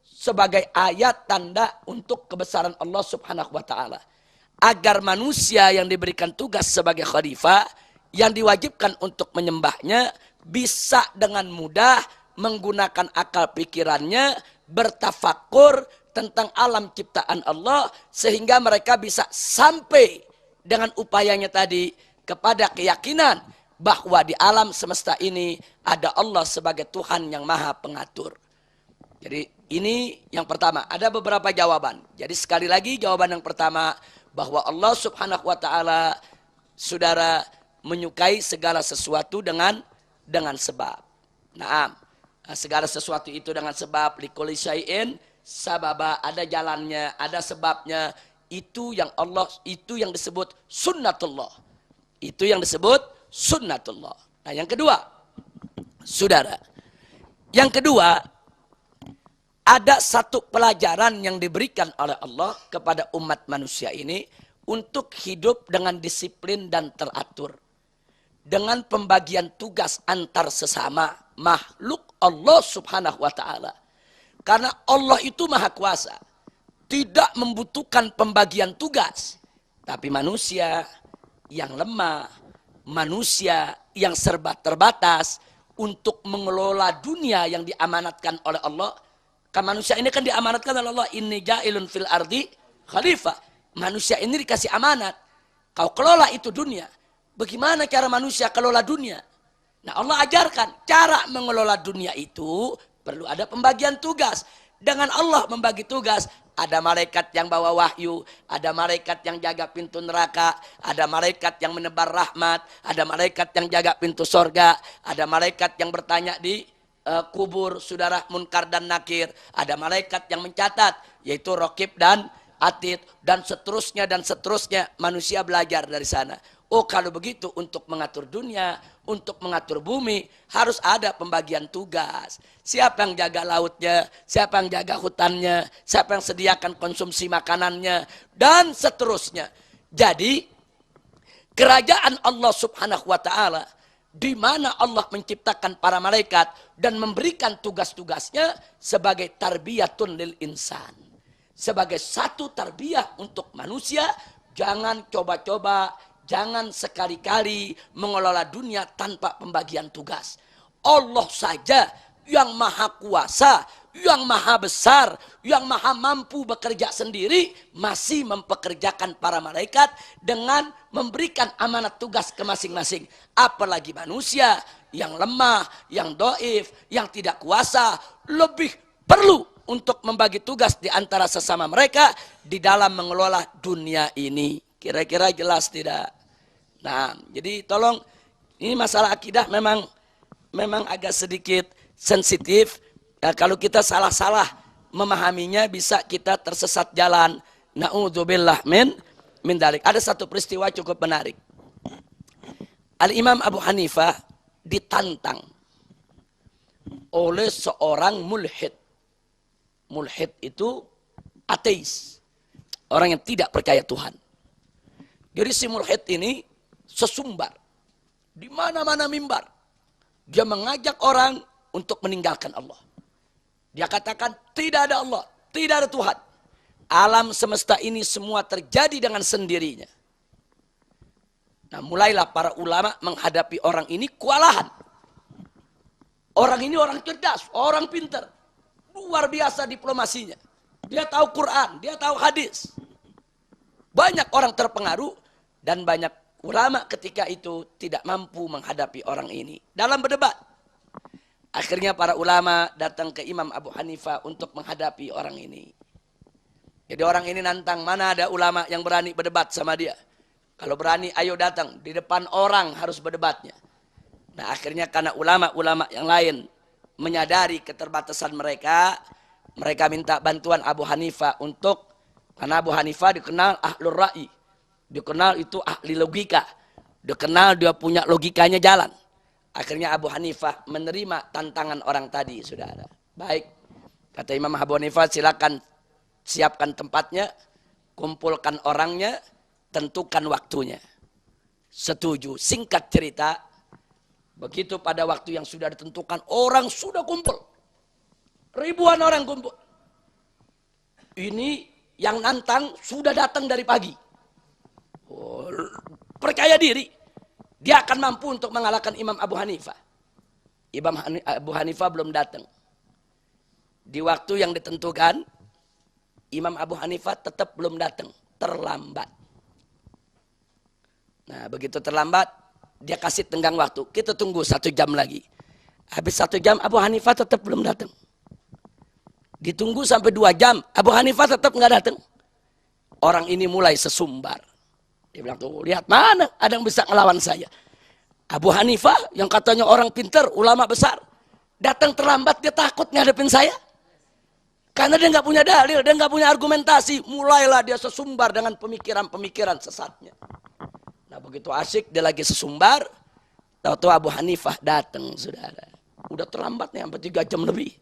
sebagai ayat tanda untuk kebesaran Allah subhanahu wa ta'ala. Agar manusia yang diberikan tugas sebagai khalifah, yang diwajibkan untuk menyembahnya, bisa dengan mudah menggunakan akal pikirannya, bertafakur tentang alam ciptaan Allah, sehingga mereka bisa sampai dengan upayanya tadi kepada keyakinan bahwa di alam semesta ini ada Allah sebagai Tuhan yang maha pengatur. Jadi ini yang pertama, ada beberapa jawaban. Jadi sekali lagi jawaban yang pertama, bahwa Allah subhanahu wa ta'ala, saudara, menyukai segala sesuatu dengan sebab. Nah, segala sesuatu itu dengan sebab. Likulli syai'in sababa, ada jalannya, ada sebabnya. Itu yang Allah, itu yang disebut sunnatullah. Itu yang disebut sunnatullah. Nah, yang kedua, saudara, yang kedua, ada satu pelajaran yang diberikan oleh Allah kepada umat manusia ini untuk hidup dengan disiplin dan teratur. Dengan pembagian tugas antar sesama makhluk Allah subhanahu wa ta'ala. Karena Allah itu maha kuasa. Tidak membutuhkan pembagian tugas. Tapi manusia yang lemah, manusia yang serba terbatas, untuk mengelola dunia yang diamanatkan oleh Allah. Kan manusia ini kan diamanatkan oleh Allah. Inni ja'ilun fil ardi khalifah. Manusia ini dikasih amanat. Kau kelola itu dunia. Bagaimana cara manusia kelola dunia? Nah, Allah ajarkan cara mengelola dunia itu perlu ada pembagian tugas. Dengan Allah membagi tugas, ada malaikat yang bawa wahyu, ada malaikat yang jaga pintu neraka, ada malaikat yang menebar rahmat, ada malaikat yang jaga pintu sorga, ada malaikat yang bertanya di kubur, saudara munkar dan nakir, ada malaikat yang mencatat, yaitu raqib dan atid, dan seterusnya, manusia belajar dari sana. Oh, kalau begitu untuk mengatur dunia, untuk mengatur bumi, harus ada pembagian tugas. Siapa yang jaga lautnya, siapa yang jaga hutannya, siapa yang sediakan konsumsi makanannya, dan seterusnya. Jadi, kerajaan Allah subhanahu wa ta'ala, di mana Allah menciptakan para malaikat dan memberikan tugas-tugasnya sebagai tarbiyatun lil insan. Sebagai satu tarbiyah untuk manusia, jangan coba-coba, jangan sekali-kali mengelola dunia tanpa pembagian tugas. Allah saja yang maha kuasa, yang maha besar, yang maha mampu bekerja sendiri, masih mempekerjakan para malaikat dengan memberikan amanat tugas ke masing-masing. Apalagi manusia yang lemah, yang dhaif, yang tidak kuasa, lebih perlu untuk membagi tugas di antara sesama mereka di dalam mengelola dunia ini. Kira-kira jelas tidak? Nah, jadi tolong, ini masalah akidah memang agak sedikit sensitif. Nah, kalau kita salah-salah memahaminya bisa kita tersesat jalan. Na'udzubillah min dalik. Ada satu peristiwa cukup menarik. Al-Imam Abu Hanifah ditantang oleh seorang mulhid. Mulhid itu ateis. Orang yang tidak percaya Tuhan. Jadi si mulhid ini sesumbar. Di mana-mana mimbar. Dia mengajak orang untuk meninggalkan Allah. Dia katakan tidak ada Allah, tidak ada Tuhan. Alam semesta ini semua terjadi dengan sendirinya. Nah, mulailah para ulama menghadapi orang ini kewalahan. Orang ini orang cerdas, orang pintar. Luar biasa diplomasinya. Dia tahu Quran, dia tahu hadis. Banyak orang terpengaruh dan banyak ulama ketika itu tidak mampu menghadapi orang ini dalam berdebat. Akhirnya para ulama datang ke Imam Abu Hanifah untuk menghadapi orang ini. Jadi orang ini nantang, mana ada ulama yang berani berdebat sama dia. Kalau berani ayo datang, di depan orang harus berdebatnya. Nah, akhirnya karena ulama-ulama yang lain menyadari keterbatasan mereka, mereka minta bantuan Abu Hanifah karena Abu Hanifah dikenal ahlur ra'i. Dikenal itu ahli logika. Dikenal dia punya logikanya jalan. Akhirnya Abu Hanifah menerima tantangan orang tadi, saudara. Baik, kata Imam Abu Hanifah, silakan siapkan tempatnya, kumpulkan orangnya, tentukan waktunya. Setuju. Singkat cerita, begitu pada waktu yang sudah ditentukan, orang sudah kumpul. Ribuan orang kumpul. Ini yang nantang sudah datang dari pagi. Oh, percaya diri dia akan mampu untuk mengalahkan Imam Abu Hanifah. Imam Abu Hanifah belum datang. Di waktu yang ditentukan, Imam Abu Hanifah tetap belum datang, terlambat. Nah, begitu terlambat, dia kasih tenggang waktu. Kita tunggu 1 jam lagi. Habis 1 jam, Abu Hanifah tetap belum datang. Ditunggu sampai 2 jam, Abu Hanifah tetap nggak datang. Orang ini mulai sesumbar. Dia bilang, tuh lihat mana ada yang bisa ngelawan saya. Abu Hanifah yang katanya orang pintar, ulama besar, datang terlambat, dia takut ngadepin saya. Karena dia nggak punya dalil, dia nggak punya argumentasi. Mulailah dia sesumbar dengan pemikiran-pemikiran sesatnya. Nah, begitu asik dia lagi sesumbar, tahu-tahu Abu Hanifah datang, saudara. Udah terlambat nih sampai 3 jam lebih.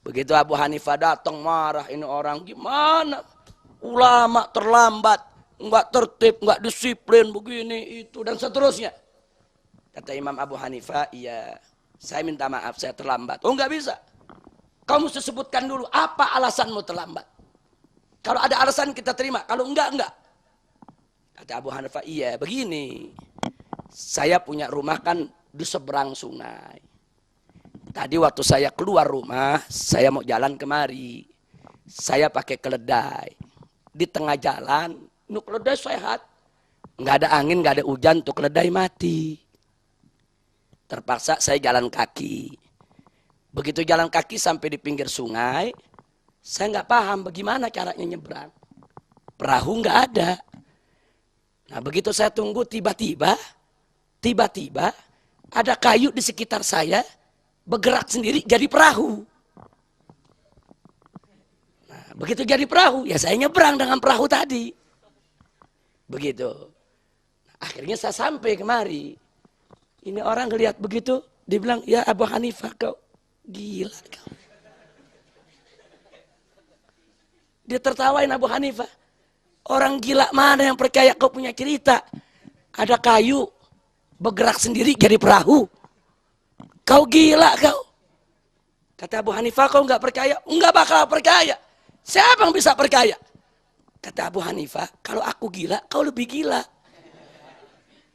Begitu Abu Hanifah datang, marah ini orang, gimana? Ulama terlambat. Enggak tertib, enggak disiplin, begini, itu, dan seterusnya. Kata Imam Abu Hanifah, iya, saya minta maaf, saya terlambat. Oh, enggak bisa. Kamu mesti sebutkan dulu, apa alasanmu terlambat. Kalau ada alasan kita terima, kalau enggak. Kata Abu Hanifah, iya, begini. Saya punya rumah kan di seberang sungai. Tadi waktu saya keluar rumah, saya mau jalan kemari. Saya pakai keledai. Di tengah jalan, nu keledai sehat. Nggak ada angin, nggak ada hujan, tuh keledai mati. Terpaksa saya jalan kaki. Begitu jalan kaki sampai di pinggir sungai, saya nggak paham bagaimana caranya nyebrang. Perahu nggak ada. Nah begitu saya tunggu tiba-tiba ada kayu di sekitar saya bergerak sendiri jadi perahu. Nah, begitu jadi perahu, ya saya nyebrang dengan perahu tadi. Begitu. Akhirnya saya sampai kemari. Ini orang ngelihat begitu, dia bilang, ya Abu Hanifah kau gila kau. Dia tertawain Abu Hanifah. Orang gila mana yang percaya kau punya cerita? Ada kayu bergerak sendiri jadi perahu. Kau gila kau. Kata Abu Hanifah, kau nggak percaya? Nggak bakal percaya. Siapa yang bisa percaya? Kata Abu Hanifah, kalau aku gila, kau lebih gila.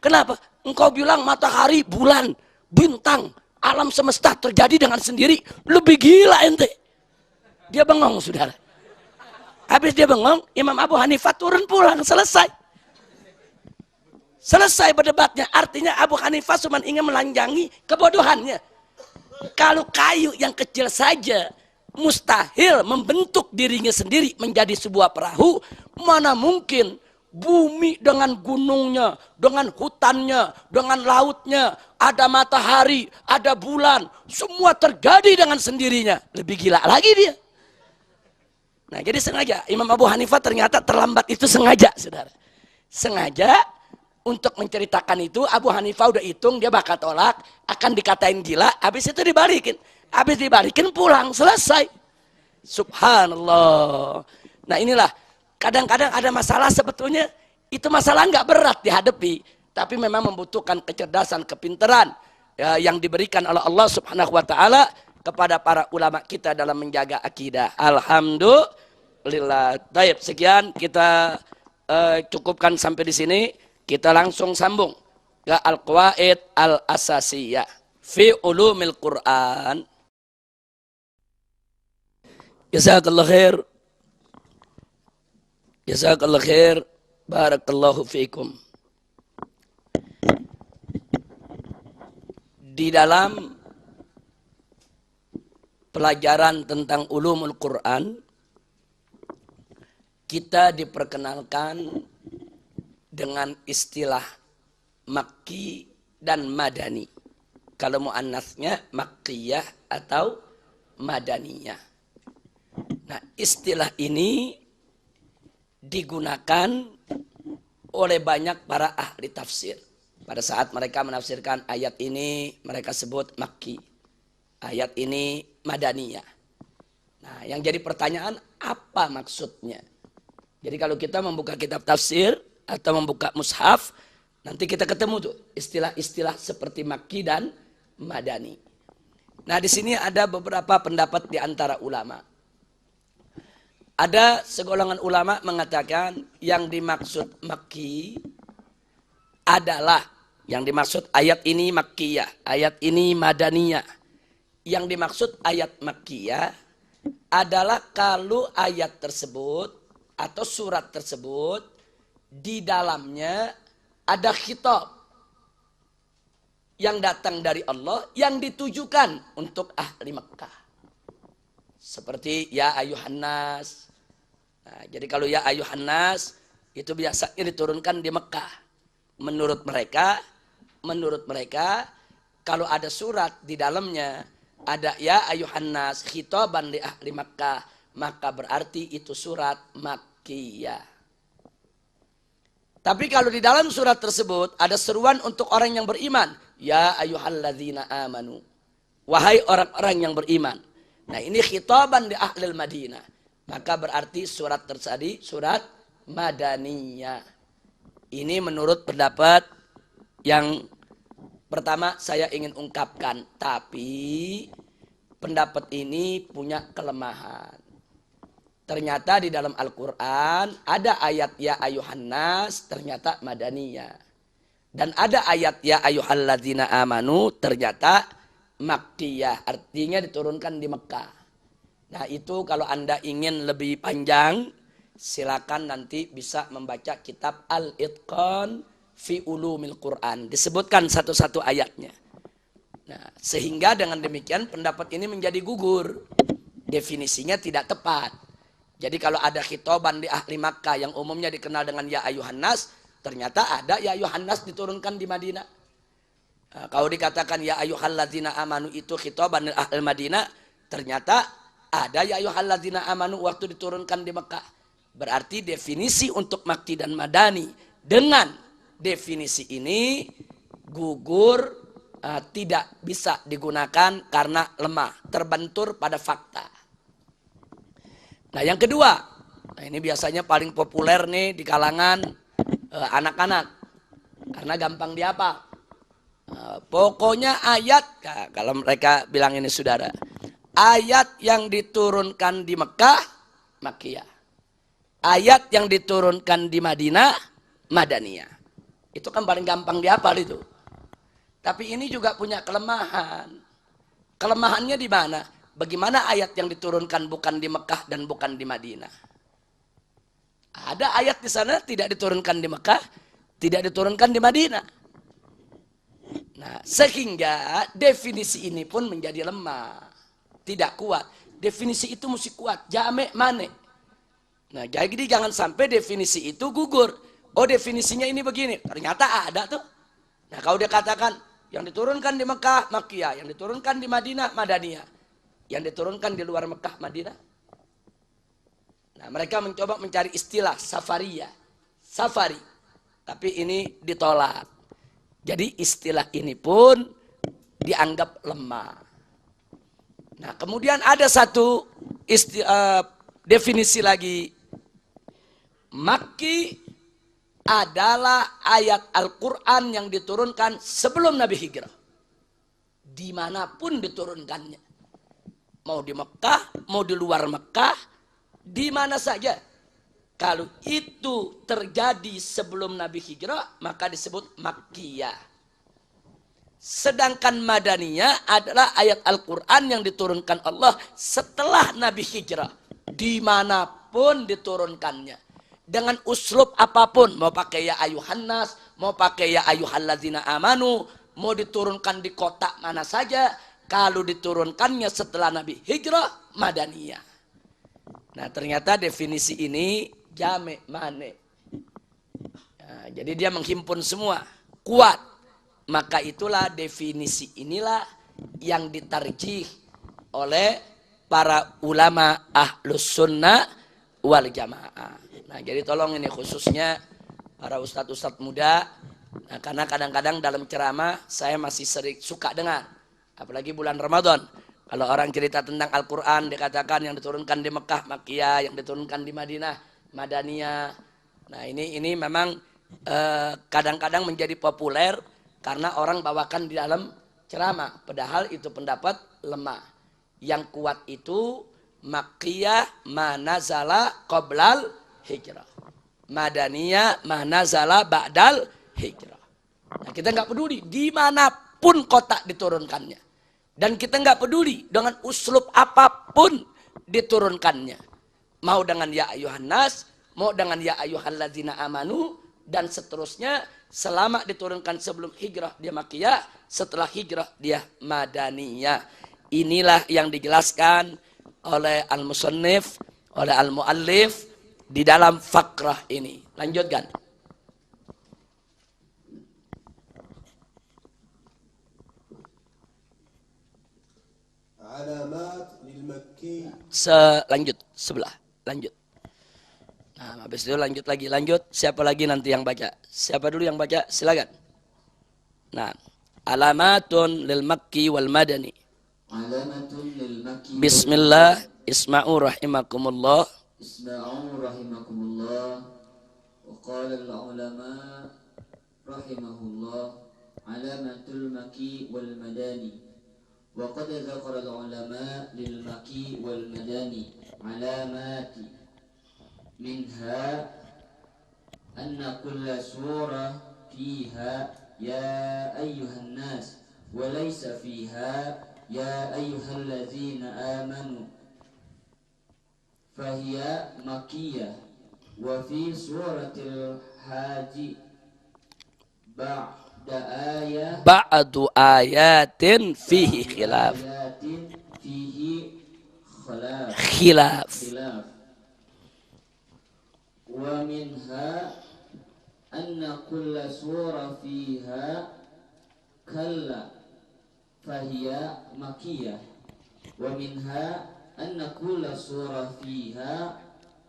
Kenapa? Engkau bilang matahari, bulan, bintang, alam semesta terjadi dengan sendiri. Lebih gila ente. Dia bengong, saudara. Habis dia bengong, Imam Abu Hanifah turun pulang, selesai. Selesai berdebatnya. Artinya Abu Hanifah cuma ingin melanjangi kebodohannya. Kalau kayu yang kecil saja mustahil membentuk dirinya sendiri menjadi sebuah perahu, mana mungkin bumi dengan gunungnya, dengan hutannya, dengan lautnya, ada matahari, ada bulan, semua terjadi dengan sendirinya. Lebih gila lagi dia. Nah jadi sengaja, Imam Abu Hanifah ternyata terlambat itu sengaja, saudara. Sengaja untuk menceritakan itu, Abu Hanifah udah hitung, dia bakal tolak, akan dikatain gila, habis itu dibalikin. Habis dibalikin pulang, selesai. Subhanallah. Nah inilah, kadang-kadang ada masalah sebetulnya, itu masalah nggak berat dihadapi, tapi memang membutuhkan kecerdasan, kepintaran ya, yang diberikan oleh Allah Subhanahu wa Ta'ala kepada para ulama kita dalam menjaga akidah. Alhamdulillah. Baik, sekian kita cukupkan sampai di sini. Kita langsung sambung ke Al-Qawaid Al-Asasiyah fi Ulumil Quran. Jazakallahu khair. Jazakallahu khair. Barakallahu fiikum. Di dalam pelajaran tentang ulumul Quran, kita diperkenalkan dengan istilah Makki dan Madani. Kalau muannasnya Makkiyah atau Madaniyah. Nah, istilah ini digunakan oleh banyak para ahli tafsir. Pada saat mereka menafsirkan ayat ini, mereka sebut Makki. Ayat ini Madaniyah. Nah, yang jadi pertanyaan, apa maksudnya? Jadi kalau kita membuka kitab tafsir atau membuka mushaf, nanti kita ketemu tuh istilah-istilah seperti Makki dan Madani. Nah, di sini ada beberapa pendapat di antara ulama. Ada segolongan ulama mengatakan yang dimaksud Makki adalah, yang dimaksud ayat ini Makkiyah, ayat ini Madaniyah. Yang dimaksud ayat Makkiyah adalah kalau ayat tersebut atau surat tersebut di dalamnya ada khitab yang datang dari Allah yang ditujukan untuk ahli Mekah. Seperti ya ayuhan nas. Nah, jadi kalau ya ayuhan nas itu biasanya diturunkan di Mekah. Menurut mereka kalau ada surat di dalamnya ada ya ayuhan nas khitaban li ahli Mekah, maka berarti itu surat Makkiyah. Tapi kalau di dalam surat tersebut ada seruan untuk orang yang beriman. Ya ayyuhalladzina amanu. Wahai orang-orang yang beriman. Nah ini khitaban di ahlil Madinah. Maka berarti surat tersebut surat Madaniyah. Ini menurut pendapat yang pertama saya ingin ungkapkan. Tapi pendapat ini punya kelemahan. Ternyata di dalam Al-Quran ada ayat ya ayuhan nas ternyata Madaniyah. Dan ada ayat ya ayyuhalladzina amanu ternyata makkiyah, artinya diturunkan di Mekah. Nah itu kalau Anda ingin lebih panjang, silakan nanti bisa membaca kitab Al-Itqan fi Ulumil Quran. Disebutkan satu-satu ayatnya. Nah, sehingga dengan demikian pendapat ini menjadi gugur. Definisinya tidak tepat. Jadi kalau ada khitoban di ahli Makkah yang umumnya dikenal dengan ya ayuhan nas, ternyata ada ya ayuhan nas diturunkan di Madinah. Nah, kalau dikatakan ya ayyuhalladzina amanu itu khitoban di ahli Madinah, ternyata ada ya ayyuhalladzina amanu waktu diturunkan di Mekah. Berarti definisi untuk makki dan madani dengan definisi ini gugur, tidak bisa digunakan karena lemah, terbentur pada fakta. Nah yang kedua, nah ini biasanya paling populer nih di kalangan anak-anak, karena gampang dihafal. Pokoknya ayat, kalau mereka bilang ini saudara, ayat yang diturunkan di Mekah, Makkiyah. Ayat yang diturunkan di Madinah, Madaniyah. Itu kan paling gampang dihafal itu. Tapi ini juga punya kelemahan. Kelemahannya di mana? Bagaimana ayat yang diturunkan bukan di Mekah dan bukan di Madinah? Ada ayat di sana tidak diturunkan di Mekah, tidak diturunkan di Madinah. Nah, sehingga definisi ini pun menjadi lemah. Tidak kuat. Definisi itu mesti kuat. Jame' mane. Nah, jadi jangan sampai definisi itu gugur. Oh, definisinya ini begini. Ternyata ada tuh. Nah, kalau dia katakan yang diturunkan di Mekah, Makkiyah. Yang diturunkan di Madinah, Madaniyah. Yang diturunkan di luar Mekah, Madinah. Nah, mereka mencoba mencari istilah safariyah. Safari. Tapi ini ditolak. Jadi istilah ini pun dianggap lemah. Nah, kemudian ada satu definisi lagi. Makki adalah ayat Al-Quran yang diturunkan sebelum Nabi hijrah. Dimanapun diturunkannya. Mau di Mekah, mau di luar Mekah, di mana saja. Kalau itu terjadi sebelum Nabi hijrah, maka disebut Makkiyah. Sedangkan Madaniyah adalah ayat Al-Quran yang diturunkan Allah setelah Nabi hijrah. Dimanapun diturunkannya. Dengan uslub apapun, mau pakai ya ayuhan nas, mau pakai ya ayyuhalladzina amanu, mau diturunkan di kota mana saja, kalau diturunkannya setelah Nabi hijrah, Madaniyah. Nah, ternyata definisi ini jame' mane. Nah, jadi dia menghimpun semua, kuat. Maka itulah definisi inilah yang ditarjih oleh para ulama ahlus sunnah wal jamaah. Nah, jadi tolong ini khususnya para ustadz-ustadz muda. Nah, karena kadang-kadang dalam ceramah saya masih sering suka dengar. Apalagi bulan Ramadan. Kalau orang cerita tentang Al-Quran, dikatakan yang diturunkan di Mekah, Makkiyah, yang diturunkan di Madinah, Madaniyah. Nah, ini memang kadang-kadang menjadi populer karena orang bawakan di dalam ceramah. Padahal itu pendapat lemah. Yang kuat itu Makkiyah manazala qoblal hijrah. Madaniyah manazala ba'dal hijrah. Nah, kita nggak peduli dimanapun kota diturunkannya. Dan kita nggak peduli dengan uslub apapun diturunkannya. Mau dengan ya ayuhan nas, mau dengan ya ayyuhalladzina amanu, dan seterusnya selama diturunkan sebelum hijrah dia Makkiyah, setelah hijrah dia Madaniyah. Inilah yang dijelaskan oleh al-musannif, oleh al-muallif di dalam fakrah ini. Lanjutkan. Alamat lil makki. Lanjut sebelah. Lanjut. Nah, habis itu lanjut lagi. Lanjut. Siapa lagi nanti yang baca? Siapa dulu yang baca? Silakan. Nah, alamatun lil makki wal madani. Alamatun lil makki. Bismillah. Isma'u rahimakumullah. Isma'u rahimakumullah. Wa qala al-ulama rahimahullah alamatul makki wal madani. Wa qad dzakara al-ulama lil makki wal madani alamati minha anna kulla surah fiha ya ayyuhan nas wa laysa fiha ya ayyuhalladzina amanu fahiya makkiyah wa fi suratil haji ba'da ayat ba'du ayatin fihi khilaf. ayatin fihi Khilaf. Wa minha anna kulla surah fiha kalla fahiya makkiyah wa minha anna kulla surah fiha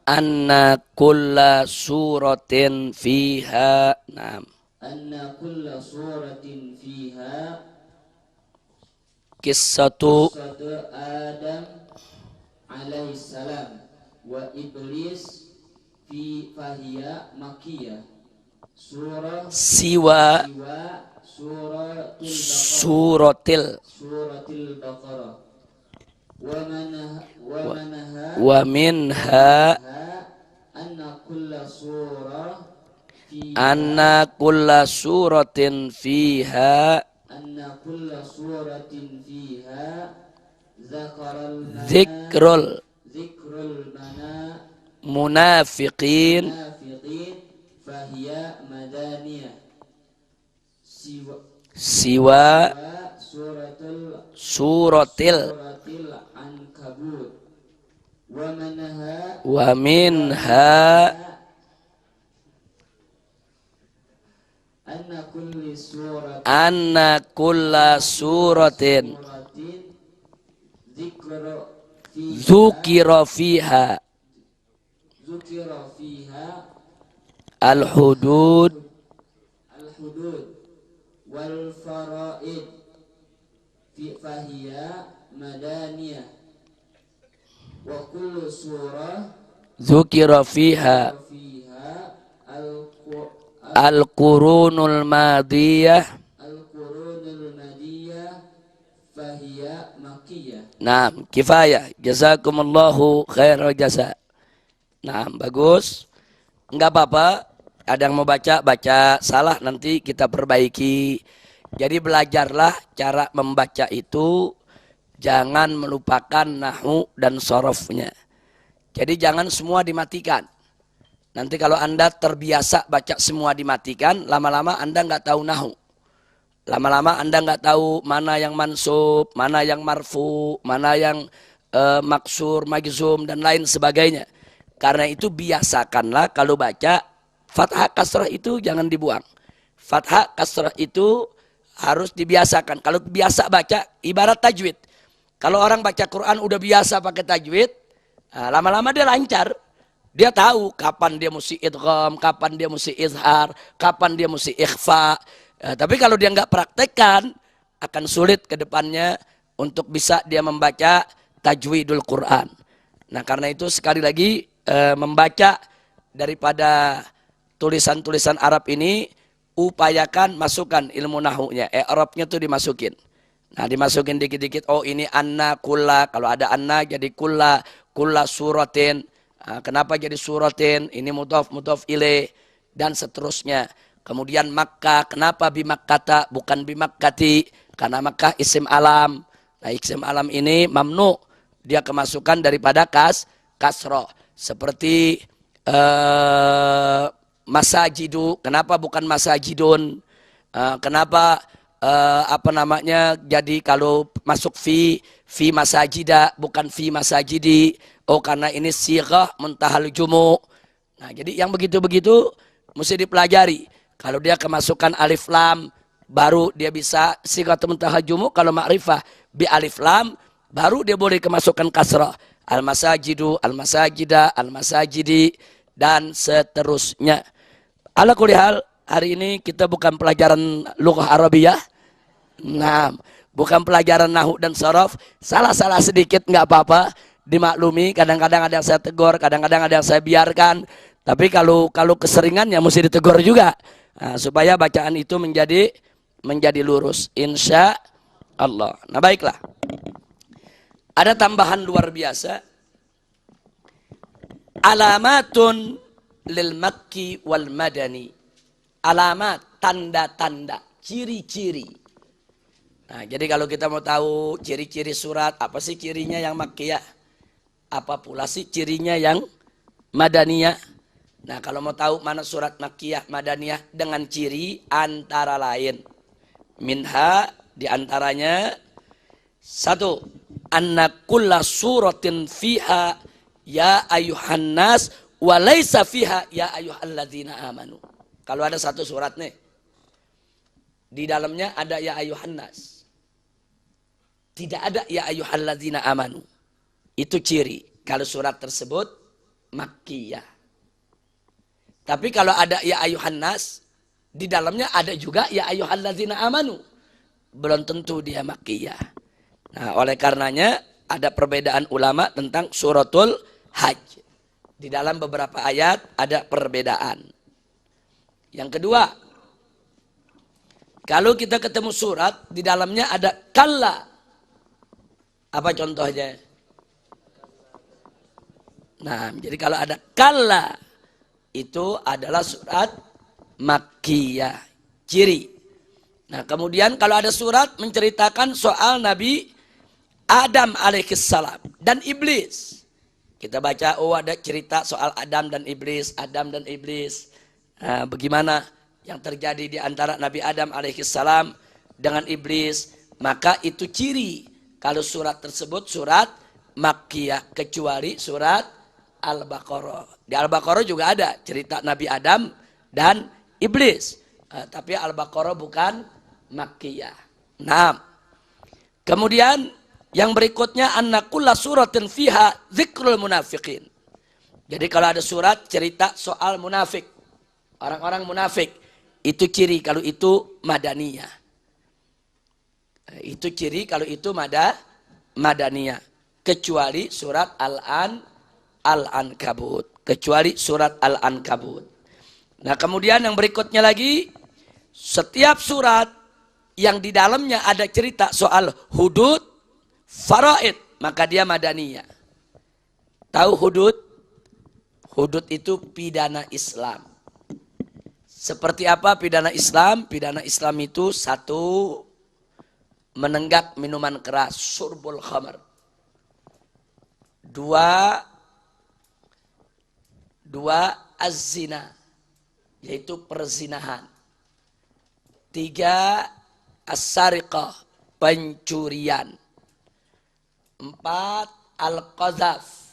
Anna kulla suratin fiha. Naam. anna kulla suratin fiha Qissatu qissatu Adam alaihissalam wa iblis fi fahiya makkiyah surah siwa suratul suratil baqarah wa wa minha anna kulla surah anna kulla suratin fiha dzikrul munafiqin fahiya madaniyah siwa suratil ankabut wa minha anna kulla suratin dzukira fiha al-hudud wal faraid fahiya madaniyah wa kullu surah dzukira fiha al-qurunul madiyah fahiya makkiyah. Naam, kifayah. Jazakumullahu khairal jasa. Naam, bagus. Enggak apa-apa. Ada yang mau baca, baca. Salah nanti kita perbaiki. Jadi belajarlah cara membaca itu. Jangan melupakan nahwu dan sorofnya. Jadi jangan semua dimatikan. Nanti kalau Anda terbiasa baca semua dimatikan, lama-lama Anda nggak tahu nahwu. Lama-lama Anda nggak tahu mana yang mansub, mana yang marfu, mana yang maksur, majzum, dan lain sebagainya. Karena itu biasakanlah kalau baca, fathah kasrah itu jangan dibuang. Fathah kasrah itu harus dibiasakan. Kalau biasa baca, ibarat tajwid. Kalau orang baca Quran udah biasa pakai tajwid, lama-lama dia lancar. Dia tahu kapan dia mesti idgham, kapan dia mesti izhar, kapan dia mesti ikhfa. Tapi kalau dia nggak praktekkan, akan sulit ke depannya untuk bisa dia membaca tajwidul Quran. Nah karena itu sekali lagi membaca daripada tulisan-tulisan Arab ini, upayakan masukkan ilmu nahwunya, i'rabnya tuh dimasukin. Nah dimasukin dikit-dikit, oh ini anna kulla, kalau ada anna jadi kulla suratin. Kenapa jadi suratin? Ini mudhaf ilaih dan seterusnya. Kemudian Makkah, kenapa bimakkata bukan bimakkati? Karena Makkah isim alam. Nah isim alam ini mamnu, dia kemasukan daripada kasroh. Seperti masajidu, kenapa bukan masajidun? Kenapa jadi kalau masuk fi masajida bukan fi masajidi? Oh karena ini sighah muntahal jumu. Nah jadi yang begitu-begitu mesti dipelajari. Kalau dia kemasukan alif lam, baru dia bisa sighah muntahal jumu. Kalau ma'rifah bi alif lam, baru dia boleh kemasukan kasrah. Al-masajidu, al-masajida, al-masajidi, dan seterusnya. Ala kulli hal, hari ini kita bukan pelajaran lughah Arabiyah. Nah, bukan pelajaran nahwu dan sorof. Salah-salah sedikit nggak apa-apa, dimaklumi. Kadang-kadang ada yang saya tegur, kadang-kadang ada yang saya biarkan. Tapi kalau keseringan ya mesti ditegur juga. Nah, supaya bacaan itu menjadi lurus. Insya Allah. Nah baiklah. Ada tambahan luar biasa. Alamatun lil makki wal madani. Alamat, tanda-tanda, ciri-ciri. Nah, jadi kalau kita mau tahu ciri-ciri surat, apa sih cirinya yang makkiyah? Apa pula sih cirinya yang madaniyah? Nah, kalau mau tahu mana surat makkiyah, madaniyah dengan ciri antara lain. Minha diantaranya satu, anna kulla suratin fiha ya ayuhan nas wa laisa fiha ya ayyuhalladzina amanu. Kalau ada satu surat nih, di dalamnya ada ya ayuhan nas, tidak ada ya ayyuhalladzina amanu. Itu ciri kalau surat tersebut makkiyah. Tapi kalau ada ya ayuhan nas, di dalamnya ada juga ya ayyuhalladzina amanu, belum tentu dia makkiyah. Nah, oleh karenanya ada perbedaan ulama tentang suratul Hajj. Di dalam beberapa ayat ada perbedaan. Yang kedua, kalau kita ketemu surat di dalamnya ada kalla. Apa contohnya? Nah, jadi kalau ada kalla itu adalah surat makkiyah, ciri. Nah, kemudian kalau ada surat menceritakan soal Nabi Adam alaihissalam dan iblis. Kita baca, oh ada cerita soal Adam dan iblis, Adam dan iblis. Nah, bagaimana yang terjadi di antara Nabi Adam alaihissalam dengan iblis. Maka itu ciri kalau surat tersebut surat makkiyah, kecuali surat Al-Baqarah. Di Al-Baqarah juga ada cerita Nabi Adam dan iblis. Tapi Al-Baqarah bukan makkiyah. Nah, kemudian yang berikutnya anna kulla suratin fiha dzikrul munafiqin. Jadi kalau ada surat cerita soal munafik, orang-orang munafik, itu ciri kalau itu madaniyah. Itu ciri kalau itu madaniyah. Kecuali surat Al-Ankabut. Kecuali surat Al-Ankabut. Nah, kemudian yang berikutnya lagi, setiap surat yang di dalamnya ada cerita soal hudud, faraid, maka dia madaniyah. Tahu hudud? Hudud itu pidana Islam. Seperti apa pidana Islam? Pidana Islam itu satu, menenggak minuman keras, syurbul khamar. Dua, az-zina, yaitu perzinahan. Tiga, as-sariqah, pencurian. Empat, al-qadhaf,